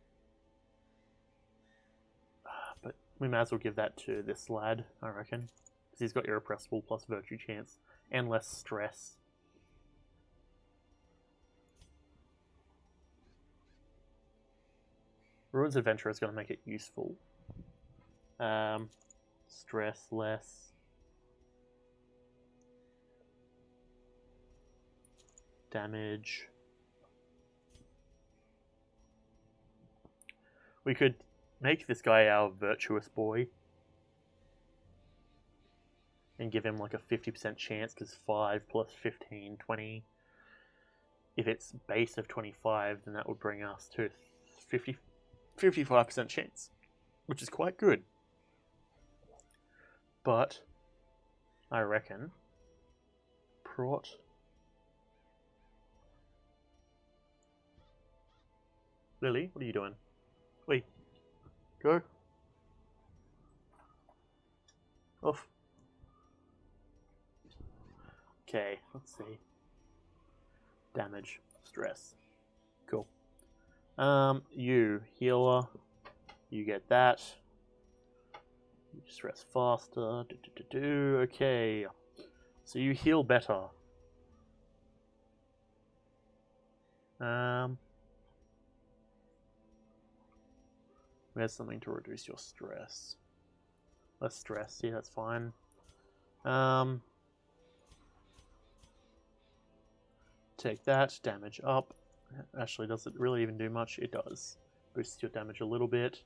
But we might as well give that to this lad, I reckon. Because he's got irrepressible plus virtue chance and less stress. Ruins Adventure is going to make it useful. Stress less. Damage. We could make this guy our virtuous boy. And give him like a 50% chance, because 5 plus 15, 20. If it's base of 25, then that would bring us to 55% chance, which is quite good. But I reckon Prot Lily, what are you doing? Wait, go off. Okay, let's see. Damage, stress. Cool. You, healer. You get that. You stress faster. Okay. So you heal better. There's something to reduce your stress. Less stress, yeah, that's fine. Take that, damage up. Actually, does it really even do much? It does. Boosts your damage a little bit.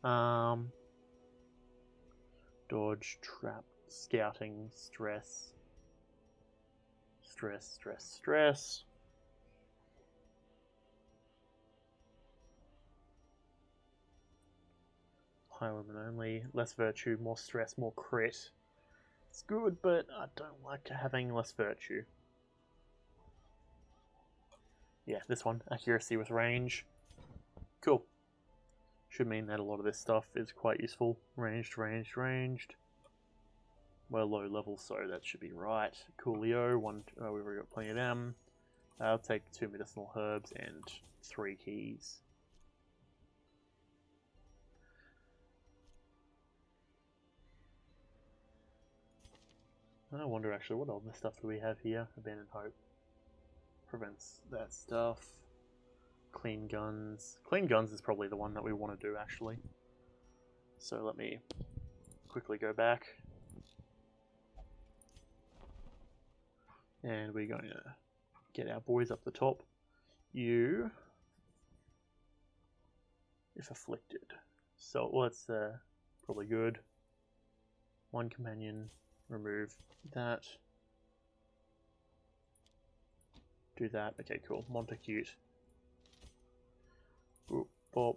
Dodge, trap, scouting, stress. Stress. High limit only, less virtue, more stress, more crit. It's good, but I don't like having less virtue. Yeah, this one, accuracy with range. Cool. Should mean that a lot of this stuff is quite useful. Ranged. We're low level, so that should be right. Coolio, we've already got plenty of them. I'll take 2 medicinal herbs and 3 keys. I wonder actually, what other stuff do we have here? Abandoned Hope. Prevents that stuff. Clean Guns. Clean Guns is probably the one that we want to do, actually. So let me quickly go back. And we're going to get our boys up the top. You, if afflicted. So, well, that's probably good. 1 companion. Remove that. Do that. Okay, cool. Montacute. Ooh, Bob.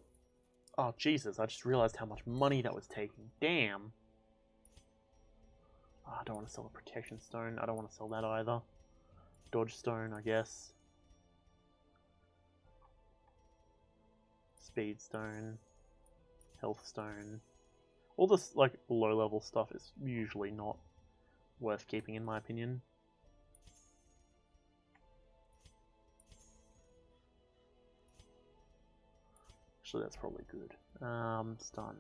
Oh, Jesus. I just realized how much money that was taking. Damn. Oh, I don't want to sell a protection stone. I don't want to sell that either. Dodge stone, I guess. Speed stone. Health stone. All this, like, low-level stuff is usually not worth keeping, in my opinion. Actually, that's probably good. Stun.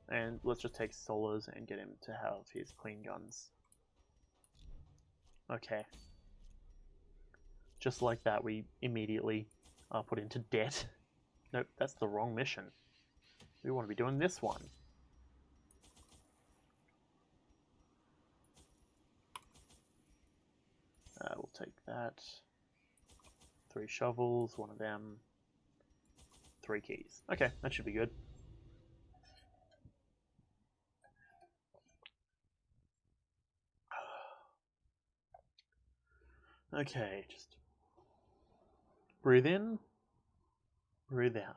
And let's just take Solos and get him to have his clean guns. Okay. Just like that, we immediately are put into debt. Nope, that's the wrong mission. We want to be doing this one. We'll take that. 3 shovels, one of them. 3 keys. Okay, that should be good. Okay, just breathe in, breathe out.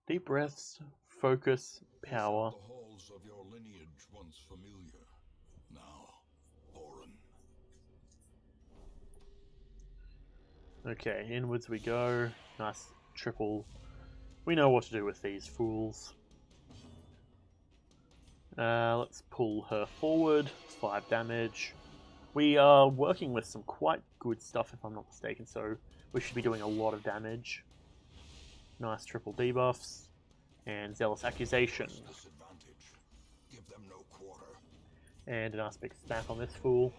Deep breaths, focus, power. The halls of your lineage once familiar, now foreign. Okay, inwards we go. Nice triple. We know what to do with these fools. Let's pull her forward. 5 damage. We are working with some quite good stuff, if I'm not mistaken, so we should be doing a lot of damage. Nice triple debuffs. And Zealous Accusation. Give them no quarter. And a nice big smack on this fool.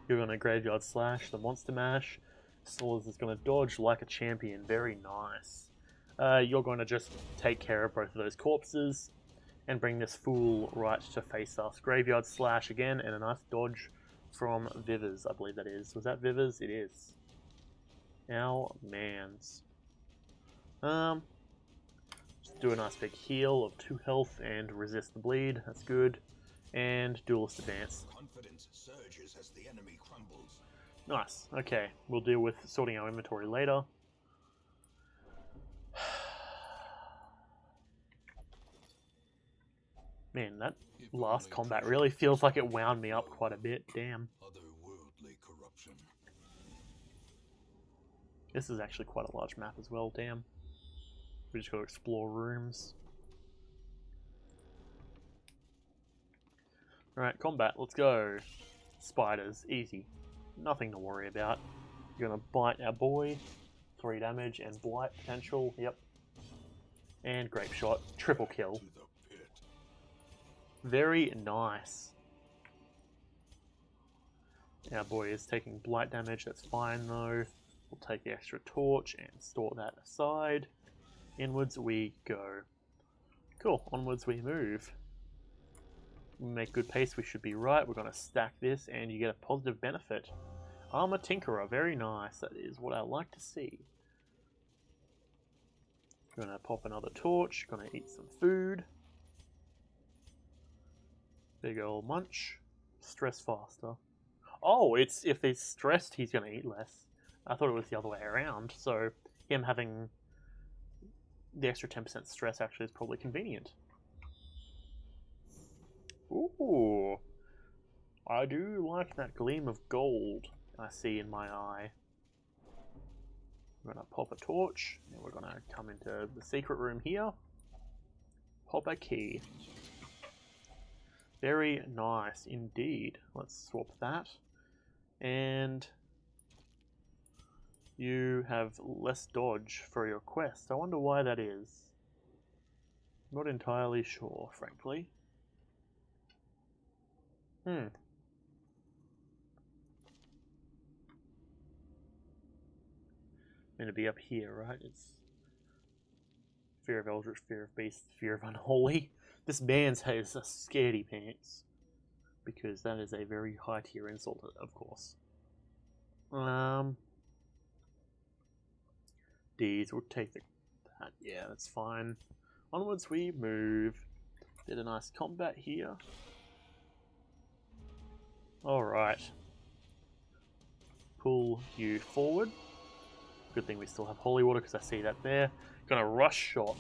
You're going to Graveyard Slash, the Monster Mash. Swords is going to dodge like a champion. Very nice. You're going to just take care of both of those corpses and bring this fool right to face us. Graveyard Slash again, and a nice dodge from Vivers, I believe that is. Was that Vivers? It is. Our mans. Just do a nice big heal of 2 health and resist the bleed. That's good. And Duelist Advance. Confidence surges as the enemy crumbles. Nice. Okay, we'll deal with sorting our inventory later. Man, that last combat really feels like it wound me up quite a bit. Damn. Otherworldly corruption. This is actually quite a large map as well. Damn. We just got to explore rooms. Alright, combat. Let's go. Spiders. Easy. Nothing to worry about. You're going to bite our boy. 3 damage and blight potential. Yep. And grape shot. Triple kill. Very nice. Our boy is taking blight damage. That's fine though. We'll take the extra torch and store that aside. Inwards we go. Cool. Onwards we move. We make good pace. We should be right. We're going to stack this and you get a positive benefit. Armor Tinkerer. Very nice. That is what I like to see. Going to pop another torch. Going to eat some food. Big old munch. Stress faster. Oh, it's if he's stressed, he's going to eat less. I thought it was the other way around. So him having the extra 10% stress actually is probably convenient. Ooh. I do like that gleam of gold I see in my eye. We're going to pop a torch. And we're going to come into the secret room here. Pop a key. Very nice indeed. Let's swap that. And you have less dodge for your quest. I wonder why that is. Not entirely sure, frankly. I'm going to be up here, right? It's fear of eldritch, fear of beast, fear of unholy. This man's has a scaredy pants. Because that is a very high tier insult, of course. These will take that. Yeah, that's fine. Onwards we move. Did a nice combat here. Alright. Pull you forward. Good thing we still have holy water because I see that there. Gonna rush shot.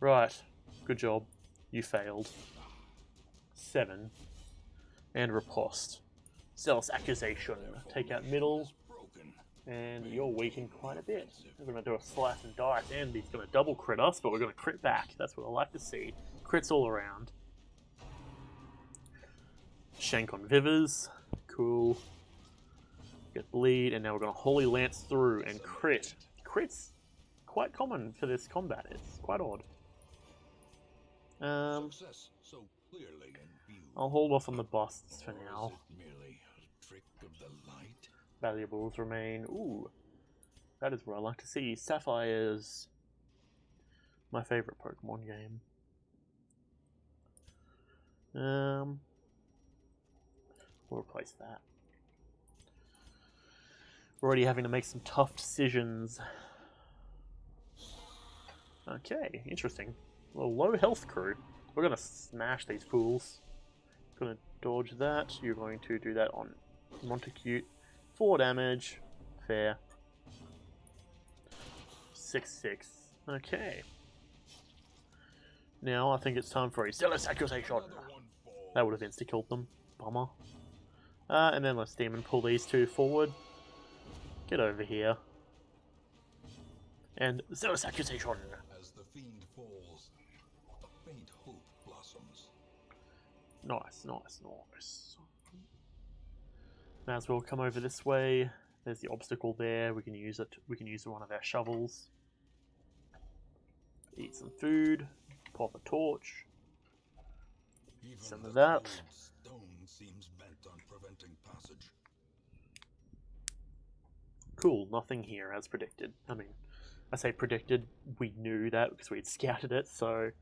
Right. Good job. You failed. 7. And riposte. Zealous Accusation. Take out middle. And you're weakened quite a bit. We're going to do a slice and dice, and he's going to double crit us, but we're going to crit back. That's what I like to see. Crits all around. Shank on Vivers. Cool. Get bleed, and now we're going to Holy Lance through and crit. Crit's quite common for this combat. It's quite odd. I'll hold off on the busts for now. Valuables remain. Ooh, that is what I like to see. Sapphire's my favorite Pokemon game. We'll replace that. We're already having to make some tough decisions. Okay, interesting. Well, low health crew. We're gonna smash these fools. Gonna dodge that. You're going to do that on Montacute. 4 damage. Fair. 6/6. Okay. Now I think it's time for a zealous accusation. That would have insta-killed them. Bummer. And then let's demon pull these two forward. Get over here. And zealous accusation. As the fiend falls, a faint hope blossoms. Nice, nice, nice. May as well come over this way. There's the obstacle there. We can use it. We can use one of our shovels. Eat some food. Pop a torch. Even Some of the that. cold stone seems bent on preventing passage. Cool, nothing here as predicted. I mean, I say predicted, we knew that because we'd scouted it, so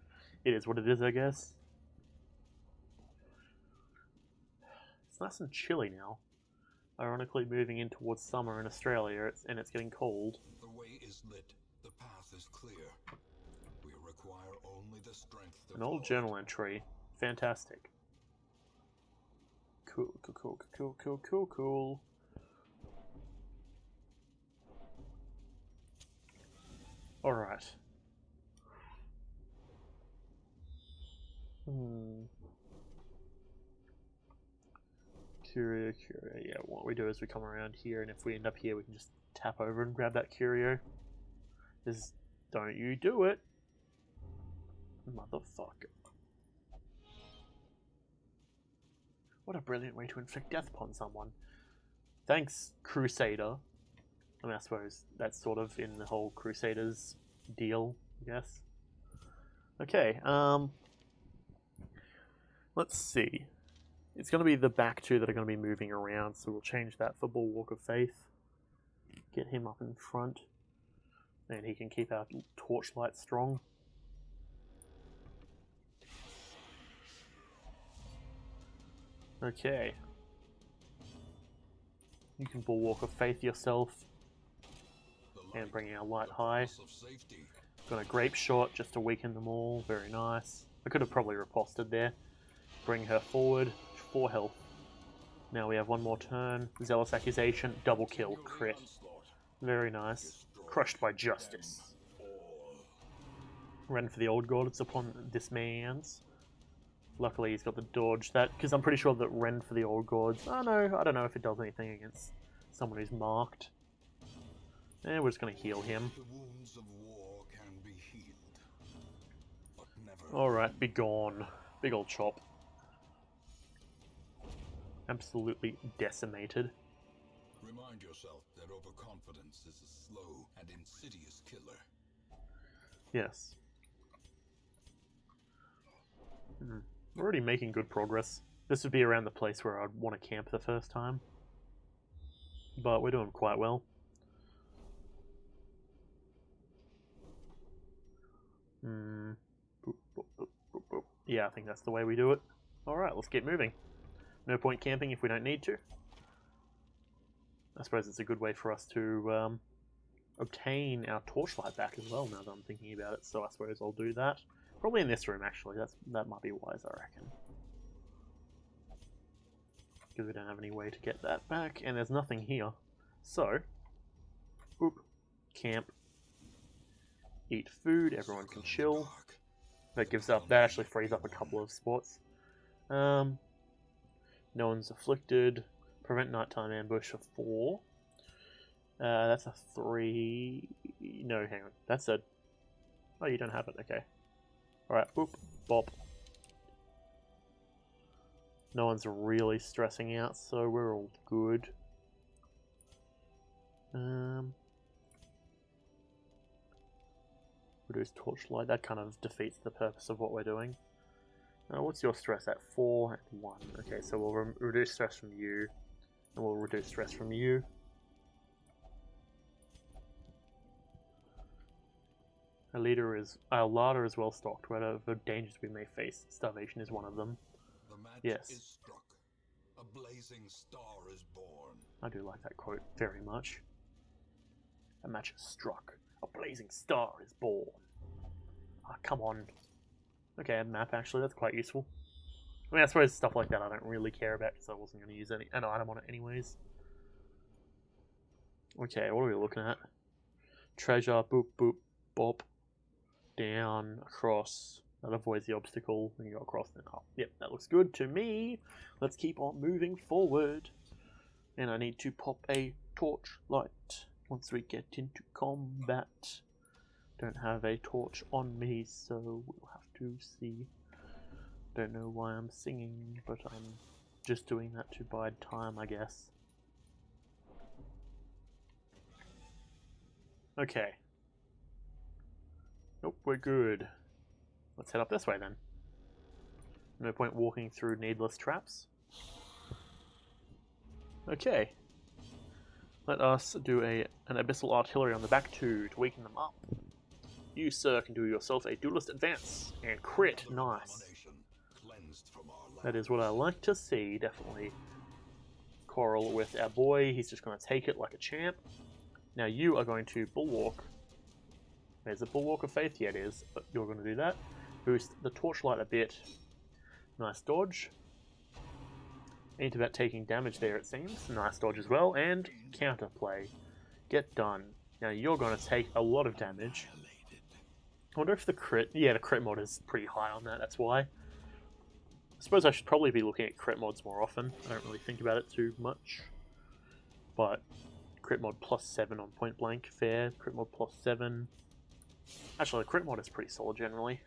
it is what it is, I guess. It's nice and chilly now. Ironically, moving in towards summer in Australia, and it's getting cold. The way is lit. The path is clear. We require only the strength to An old follow. journal entry. Fantastic. Cool, cool, cool, cool, cool, cool, cool. Alright. Curio. Yeah, what we do is we come around here, and if we end up here, we can just tap over and grab that curio. Just don't you do it. Motherfucker. What a brilliant way to inflict death upon someone. Thanks, Crusader. I mean, I suppose that's sort of in the whole Crusaders deal, I guess. Okay, let's see. It's going to be the back two that are going to be moving around, so we'll change that for Bulwark of Faith. Get him up in front, and he can keep our torchlight strong. Okay. You can Bulwark of Faith yourself. And bringing our light high. Got a grape shot just to weaken them all. Very nice. I could have probably riposted there. Bring her forward. 4 health. Now we have one more turn. Zealous accusation. Double kill. Crit. Very nice. Crushed by justice. Run for the old gods upon this man's. Luckily he's got the dodge. That because I'm pretty sure that Rend for the old gods. Oh no, I don't know if it does anything against someone who's marked. And we're just gonna heal him. The wounds of war can be healed, but never. Alright, be gone. Big old chop. Absolutely decimated. Remind yourself that overconfidence is a slow and insidious killer. Yes. We're already making good progress. This would be around the place where I'd want to camp the first time. But we're doing quite well. Boop, boop, boop, boop, boop. Yeah, I think that's the way we do it. Alright, let's get moving. No point camping if we don't need to. I suppose it's a good way for us to obtain our torchlight back as well, now that I'm thinking about it, so I suppose I'll do that. Probably in this room, actually. That might be wise, I reckon. Because we don't have any way to get that back, and there's nothing here. So, boop, camp, eat food, everyone can chill. That gives up, that actually frees up a couple of spots. No one's afflicted. Prevent nighttime ambush of 4. That's a 3. No, hang on. That's a. Oh, you don't have it. Okay. Alright, boop, bop. No one's really stressing out, so we're all good. Reduce torchlight. That kind of defeats the purpose of what we're doing. What's your stress at? 4 and 1. Okay, so we'll reduce stress from you, and we'll reduce stress from you. Our larder is well stocked. Whatever dangers we may face, starvation is one of them. The match Yes. is struck. A blazing star is born. I do like that quote very much. A match is struck. A blazing star is born. Oh, come on. Okay, a map actually, that's quite useful. I mean, I suppose stuff like that I don't really care about because I wasn't going to use an item on it anyways. Okay, what are we looking at? Treasure, boop, boop, bop. Down, across. That avoids the obstacle. Then you go across and up. Yep, that looks good to me. Let's keep on moving forward. And I need to pop a torch light once we get into combat. Don't have a torch on me, so we'll have to see. Don't know why I'm singing, but I'm just doing that to bide time, I guess. Okay. Nope, we're good. Let's head up this way then. No point walking through needless traps. Okay. Let us do an abyssal artillery on the back two to weaken them up. You, sir, can do yourself a duelist advance and crit. Nice. That is what I like to see, definitely. Quarrel with our boy. He's just going to take it like a champ. Now you are going to bulwark. There's a bulwark of faith. Yeah, it is. But you're going to do that. Boost the torchlight a bit. Nice dodge. Ain't about taking damage there, it seems. Nice dodge as well. And counterplay. Get done. Now you're going to take a lot of damage. I wonder if the crit... Yeah, the crit mod is pretty high on that. That's why. I suppose I should probably be looking at crit mods more often. I don't really think about it too much. But crit mod +7 on point blank. Fair. Crit mod +7. Actually, the crit mod is pretty solid generally.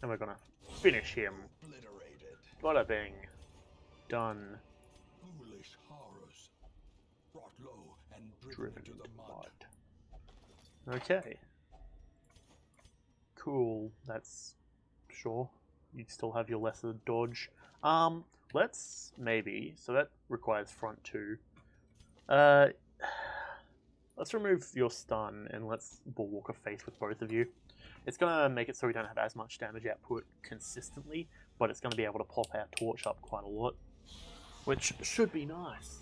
And we're going to finish him. Bada bing. Done. Foolish horrors, brought low and Driven to the mud. Okay. Cool. That's sure. You still have your lesser dodge. Let's maybe. So that requires front two. Let's remove your stun and let's bulwark of faith with both of you. It's gonna make it so we don't have as much damage output consistently, but it's gonna be able to pop our torch up quite a lot, which should be nice.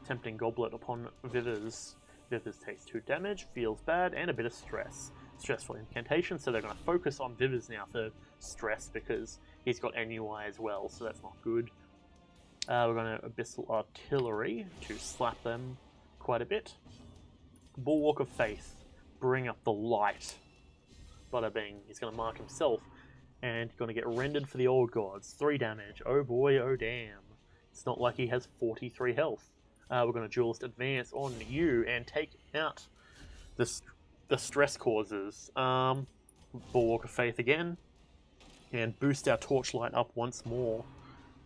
Tempting Goblet upon Vivers. Vivers takes 2 damage, feels bad, and a bit of stress. Stressful incantation, so they're going to focus on Vivers now for stress because he's got NUI as well, so that's not good. We're going to Abyssal Artillery to slap them quite a bit. Bulwark of Faith, bring up the light. Bada bing, he's going to mark himself and going to get rendered for the old gods. 3 damage, oh boy, oh damn. It's not like he has 43 health. We're going to Duelist Advance on you and take out the stress causes. Bulwark of Faith again. And boost our Torchlight up once more.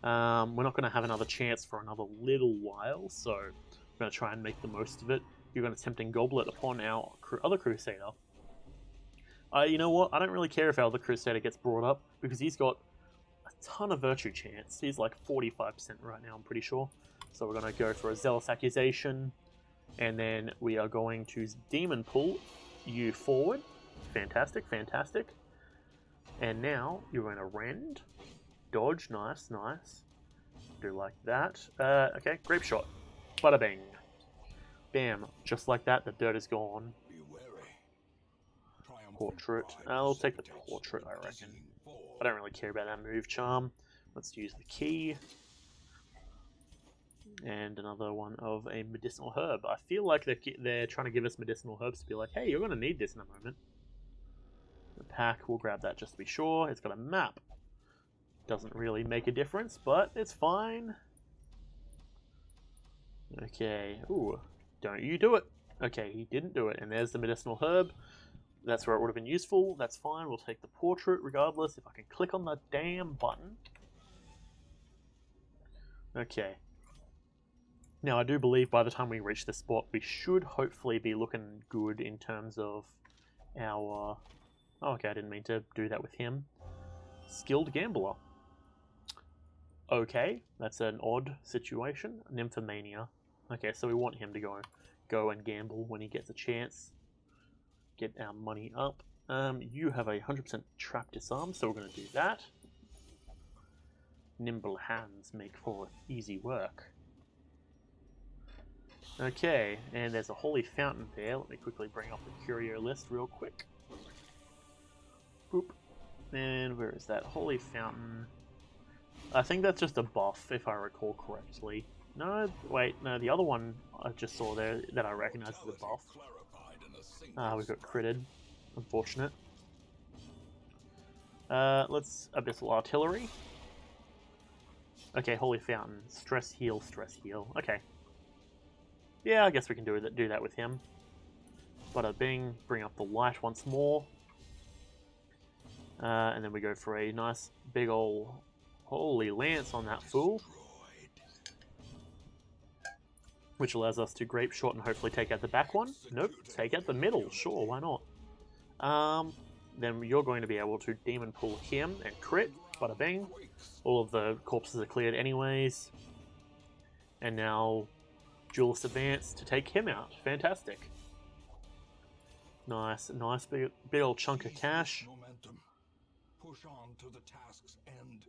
We're not going to have another chance for another little while, so we're going to try and make the most of it. You're going to Tempting Goblet upon our other Crusader. You know what? I don't really care if our other Crusader gets brought up, because he's got a ton of Virtue chance. He's like 45% right now, I'm pretty sure. So we're going to go for a Zealous Accusation, and then we are going to Demon Pull you forward. Fantastic, fantastic. And now you're going to Rend, dodge, nice, nice. Do like that. Okay, Grape Shot. Bada bing. Bam, just like that, the dirt is gone. Portrait. I'll take the portrait, I reckon. I don't really care about that move charm. Let's use the key. And another one of a medicinal herb. I feel like they're trying to give us medicinal herbs to be like, hey, you're going to need this in a moment. The pack, we'll grab that just to be sure. It's got a map. Doesn't really make a difference, but it's fine. Okay. Ooh, don't you do it. Okay, he didn't do it. And there's the medicinal herb. That's where it would have been useful. That's fine. We'll take the portrait regardless. If I can click on the damn button. Okay. Now, I do believe by the time we reach this spot, we should hopefully be looking good in terms of our... Oh, okay, I didn't mean to do that with him. Skilled Gambler. Okay, that's an odd situation. Nymphomania. Okay, so we want him to go and gamble when he gets a chance. Get our money up. You have a 100% trap disarm, so we're going to do that. Nimble hands make for easy work. Okay, and there's a holy fountain there. Let me quickly bring up the curio list real quick. Boop. And where is that? Holy Fountain. I think that's just a buff, if I recall correctly. No, wait, no, the other one I just saw there that I recognize as a buff. We got critted. Unfortunate. Let's Abyssal Artillery. Okay, Holy Fountain. Stress heal, stress heal. Okay. Yeah, I guess we can do that with him. Bada bing, bring up the light once more. And then we go for a nice big ol' Holy Lance on that fool. Which allows us to Grape Shot and hopefully take out the back one. Nope, take out the middle. Sure, why not? Then you're going to be able to Demon Pull him and crit. Bada bing. All of the corpses are cleared anyways. And now Duelist Advance to take him out. Fantastic. Nice big old chunk of cash. Push on to the task's end.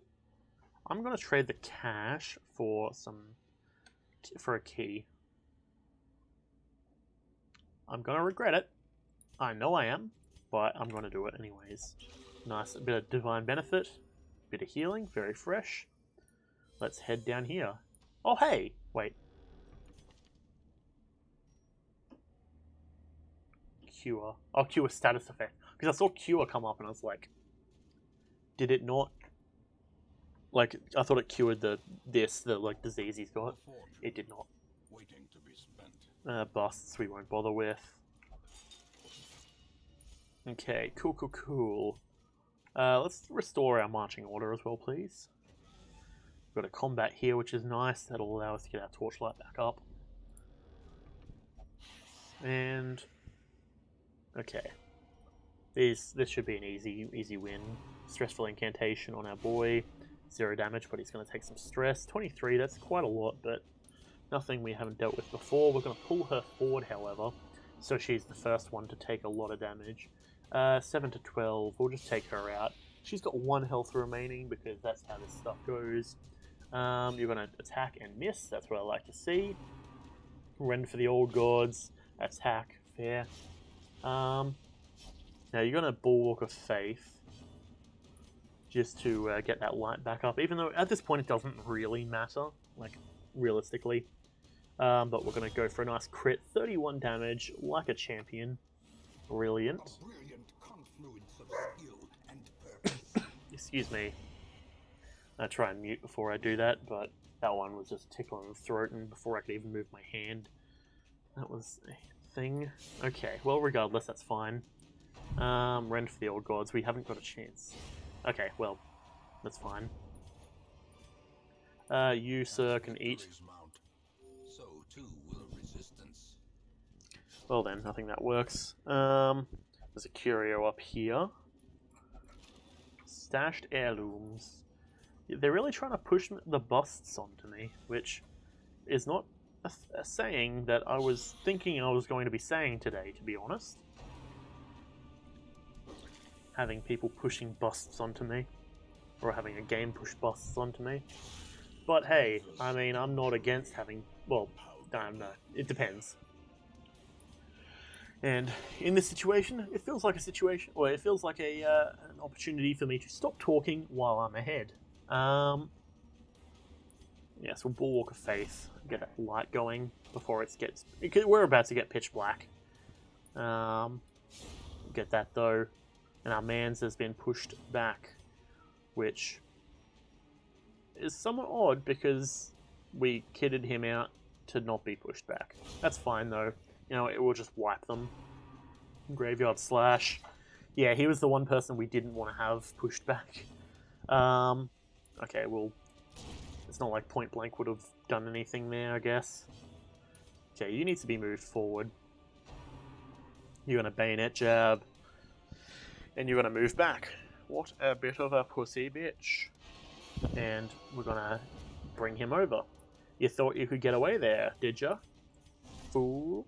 I'm gonna trade the cash for a key. I'm gonna regret it. I know I am, but I'm gonna do it anyways. Nice bit of divine benefit, bit of healing, very fresh. Let's head down here. Oh hey, wait. Cure. Oh, cure status effect. Because I saw cure come up and I was like, did it not? Like, I thought it cured the disease he's got. It did not. Waiting to be spent. Busts we won't bother with. Okay, cool. Let's restore our marching order as well, please. We've got a combat here, which is nice. That'll allow us to get our torchlight back up. And okay, this should be an easy win. Stressful incantation on our boy. 0 damage, but he's going to take some stress. 23, that's quite a lot, but nothing we haven't dealt with before. We're going to pull her forward, however, so she's the first one to take a lot of damage. 7 to 12, we'll just take her out. She's got 1 health remaining because that's how this stuff goes. You're going to attack and miss, that's what I like to see. Rend for the old gods, attack, fair. Now you're going to Bulwark of Faith. Just to get that light back up, even though at this point it doesn't really matter, like, realistically. But we're going to go for a nice crit, 31 damage, like a champion. Brilliant. A brilliant confluence of skill and purpose. Excuse me. I try and mute before I do that, but that one was just tickling the throat, and before I could even move my hand. That was a thing. Okay, well, regardless, that's fine. Rend for the old gods, we haven't got a chance. Okay, well, that's fine. You, sir, can eat. So too will resistance. Well then, I think that works. There's a curio up here. Stashed heirlooms. They're really trying to push the busts onto me, which is not a saying that I was thinking I was going to be saying today, to be honest. Having people pushing busts onto me, or having a game push busts onto me. But hey, I mean, I'm not against having, well, no, it depends. And in this situation, it feels like it feels like an opportunity for me to stop talking while I'm ahead. Yeah, so Bulwark of Faith, get that light going before it gets, we're about to get pitch black. Get that though. And our mans has been pushed back, which is somewhat odd because we kitted him out to not be pushed back. That's fine though. You know, it will just wipe them. Graveyard Slash. Yeah, he was the one person we didn't want to have pushed back. Okay, well, it's not like Point Blank would have done anything there, I guess. Okay, you need to be moved forward. You're going to Bayonet Jab. And you're going to move back. What a bit of a pussy bitch. And we're going to bring him over. You thought you could get away there, did ya? Fool.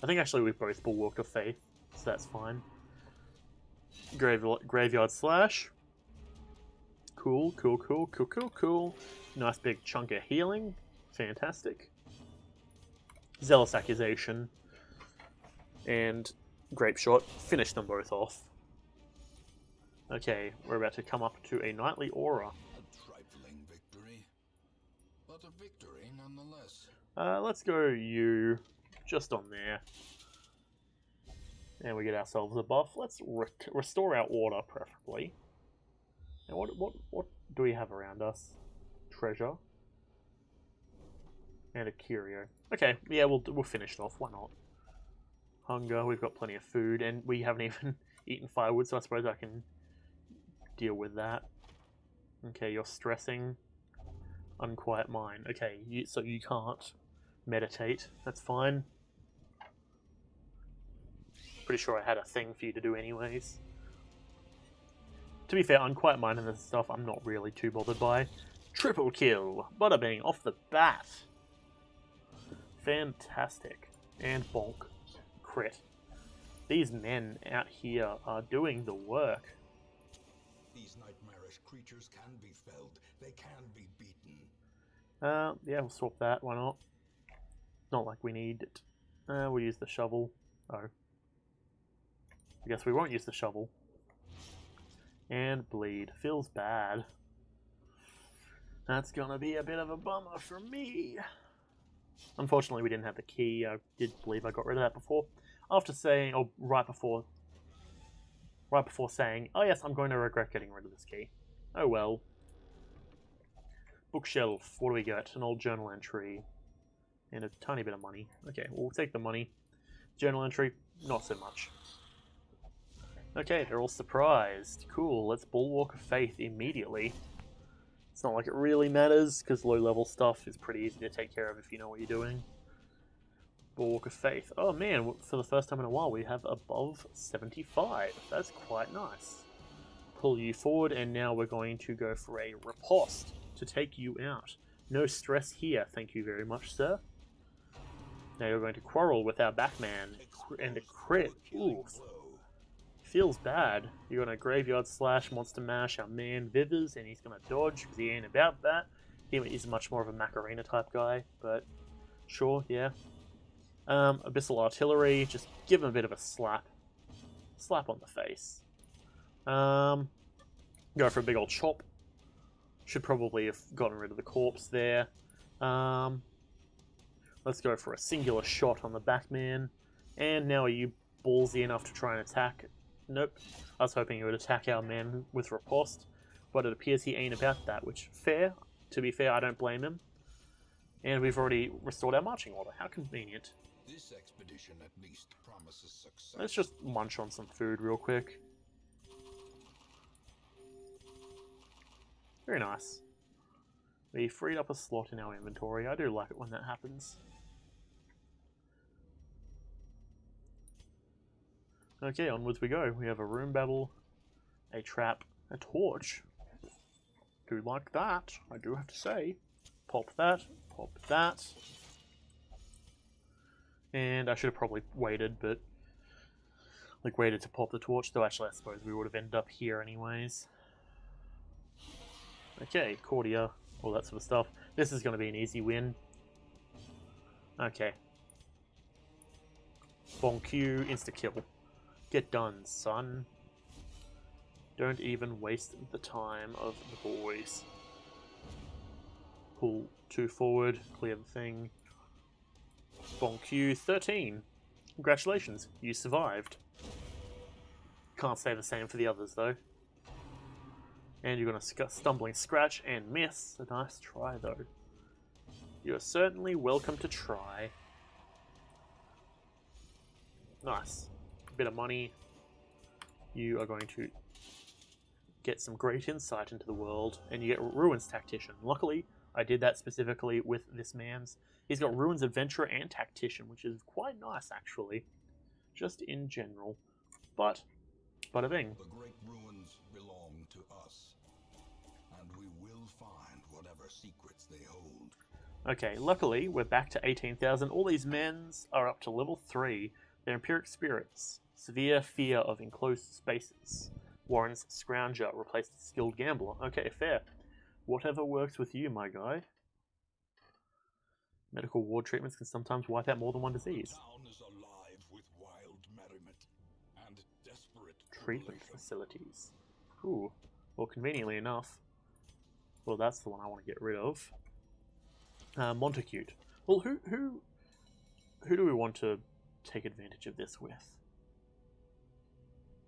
I think actually we both Bulwarked of Faith, so that's fine. Graveyard Slash. Cool. Nice big chunk of healing. Fantastic. Zealous Accusation. And Grape Shot. Finish them both off. Okay, we're about to come up to a knightly aura. A trifling victory, but a victory nonetheless. Let's go you just on there. And we get ourselves a buff. Let's restore our order, preferably. And what do we have around us? Treasure. And a curio. Okay, yeah, we'll finish it off. Why not? Hunger, we've got plenty of food, and we haven't even eaten firewood, so I suppose I can deal with that. Okay, you're stressing. Unquiet mind. Okay, so you can't meditate. That's fine. Pretty sure I had a thing for you to do anyways. To be fair, unquiet mind and this stuff I'm not really too bothered by. Triple kill! Bada bing, off the bat! Fantastic. And bonk. Crit. These men out here are doing the work. These nightmarish creatures can be felled. They can be beaten. Yeah, we'll swap that. Why not? Not like we need it. We'll use the shovel. Oh. I guess we won't use the shovel. And bleed. Feels bad. That's gonna be a bit of a bummer for me. Unfortunately, we didn't have the key. I did believe I got rid of that before. After saying, or right before saying, oh yes, I'm going to regret getting rid of this key. Oh well. Bookshelf. What do we get? An old journal entry. And a tiny bit of money. Okay, we'll take the money. Journal entry, not so much. Okay, they're all surprised. Cool, let's Bulwark of Faith immediately. It's not like it really matters, because low-level stuff is pretty easy to take care of if you know what you're doing. Bulwark of Faith. Oh man, for the first time in a while we have above 75. That's quite nice. Pull you forward, and now we're going to go for a riposte to take you out. No stress here, thank you very much, sir. Now you're going to quarrel with our backman, and a crit. Ooh. Feels bad. You're going to Graveyard Slash, Monster Mash, our man Vivers, and he's going to dodge because he ain't about that. He is much more of a Macarena type guy, but sure, yeah. Abyssal Artillery, just give him a bit of a slap. Slap on the face. Go for a big old chop. Should probably have gotten rid of the corpse there. Let's go for a singular shot on the backman. And now are you ballsy enough to try and attack? Nope. I was hoping he would attack our man with riposte, but it appears he ain't about that, which, fair. To be fair, I don't blame him. And we've already restored our marching order. How convenient. This expedition at least promises success. Let's just munch on some food real quick. Very nice. We freed up a slot in our inventory. I do like it when that happens. Okay, onwards we go. We have a room battle, a trap, a torch. Do like that, I do have to say. Pop that, pop that. And I should have probably waited, but... waited to pop the torch, though actually I suppose we would have ended up here anyways. Okay, Cordia, all that sort of stuff. This is going to be an easy win. Okay. Bonk you, insta-kill. Get done, son. Don't even waste the time of the boys. Pull 2 forward, clear the thing. Bonk you, 13. Congratulations, you survived. Can't say the same for the others, though. And you're going to stumbling scratch and miss. A nice try, though. You're certainly welcome to try. Nice. Bit of money. You are going to get some great insight into the world, and you get Ruins Tactician. Luckily, I did that specifically with this man's. He's got Ruins Adventurer and Tactician, which is quite nice, actually. Just in general. But, bada bing. The great ruins belong to us, and we will find whatever secrets they hold. Okay, luckily, we're back to 18,000. All these men's are up to level 3. They're Empiric Spirits. Severe fear of enclosed spaces. Warren's Scrounger replaced Skilled Gambler. Okay, fair. Whatever works with you, my guy. Medical ward treatments can sometimes wipe out more than one disease. Town is alive with wild merriment and desperate Treatment facilities. Ooh. Well, conveniently enough. Well, that's the one I want to get rid of. Montacute. Well, who do we want to take advantage of this with?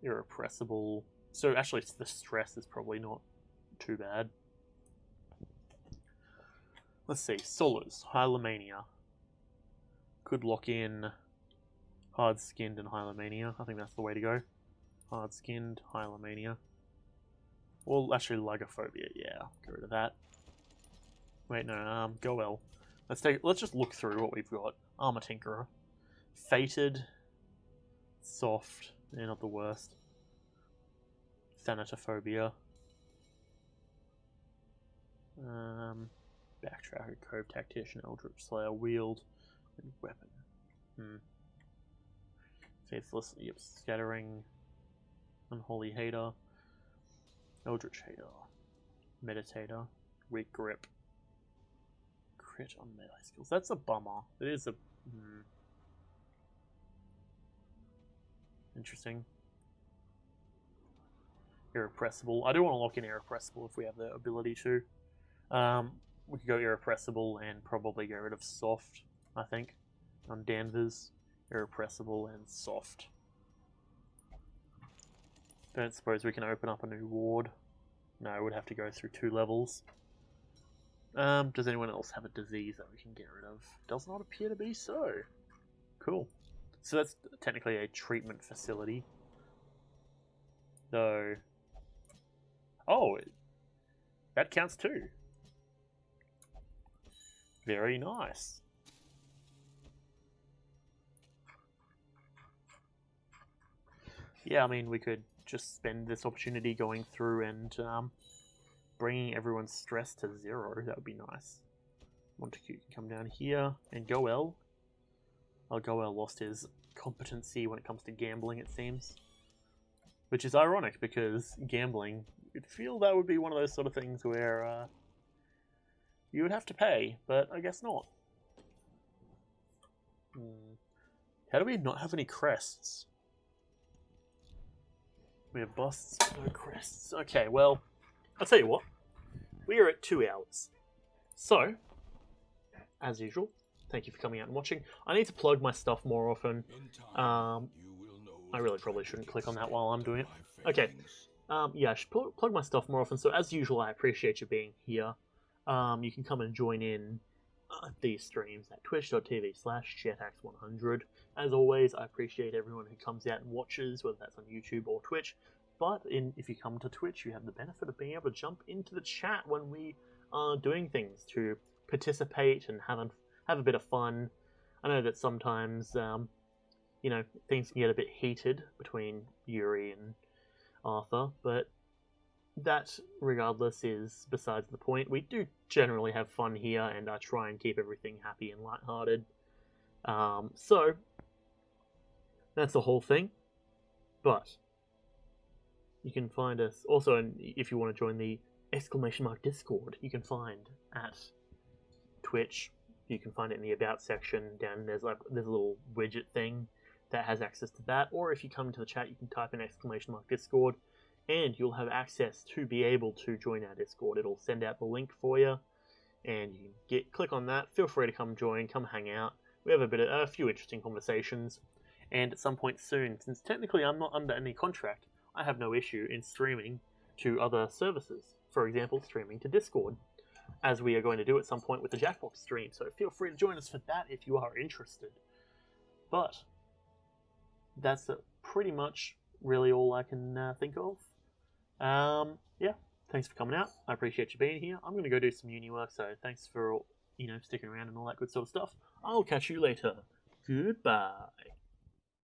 Irrepressible. So actually, the stress is probably not too bad. Let's see. Solas. Hylomania. Could lock in hard-skinned and hylomania. I think that's the way to go. Hard-skinned, hylomania. Well, actually, lygophobia. Yeah, get rid of that. Wait, no. Goel. Let's just look through what we've got. Armor Tinkerer. Fated. Soft. They're not the worst. Thanatophobia. Backtracker, Cove Tactician, Eldritch Slayer, Wield, and Weapon. Faithless, yep, Scattering, Unholy Hater, Eldritch Hater, Meditator, Weak Grip, Crit on melee skills. That's a bummer. It is a... Interesting. Irrepressible. I do want to lock in Irrepressible if we have the ability to. We could go Irrepressible and probably get rid of Soft, I think. On Danvers. Irrepressible and Soft. Don't suppose we can open up a new ward. No, it would have to go through 2 levels. Does anyone else have a disease that we can get rid of? Does not appear to be so. Cool. So that's technically a treatment facility. Though... Oh! That counts too. Very nice. Yeah, I mean, we could just spend this opportunity going through and bringing everyone's stress to 0. That would be nice. Montacute can come down here. And Goel. Oh, Goel lost his competency when it comes to gambling, it seems. Which is ironic, because gambling, you'd feel that would be one of those sort of things where you would have to pay, but I guess not. How do we not have any crests? We have busts, no crests. Okay, well, I'll tell you what. We are at 2 hours. So, as usual, thank you for coming out and watching. I need to plug my stuff more often. I really probably shouldn't click on that while I'm doing it. Okay. Yeah, I should plug my stuff more often. So, as usual, I appreciate you being here. You can come and join in these streams at twitch.tv/Jetax100. As always, I appreciate everyone who comes out and watches, whether that's on YouTube or Twitch. But if you come to Twitch, you have the benefit of being able to jump into the chat when we are doing things to participate and have a bit of fun. I know that sometimes, you know, things can get a bit heated between Yuri and Arthur, but that, regardless, is besides the point. We do generally have fun here, and I try and keep everything happy and lighthearted. So, that's the whole thing. But you can find us also, if you want to join the Discord, you can find at Twitch. You can find it in the About section down. There's a little widget thing that has access to that. Or if you come into the chat, you can type in Discord, and you'll have access to be able to join our Discord. It'll send out the link for you, and you can click on that. Feel free to come join, come hang out. We have a few interesting conversations, and at some point soon, since technically I'm not under any contract, I have no issue in streaming to other services. For example, streaming to Discord, as we are going to do at some point with the Jackbox stream. So feel free to join us for that if you are interested. But that's pretty much really all I can think of. Yeah, thanks for coming out. I appreciate you being here. I'm going to go do some uni work, so thanks for, sticking around and all that good sort of stuff. I'll catch you later. Goodbye.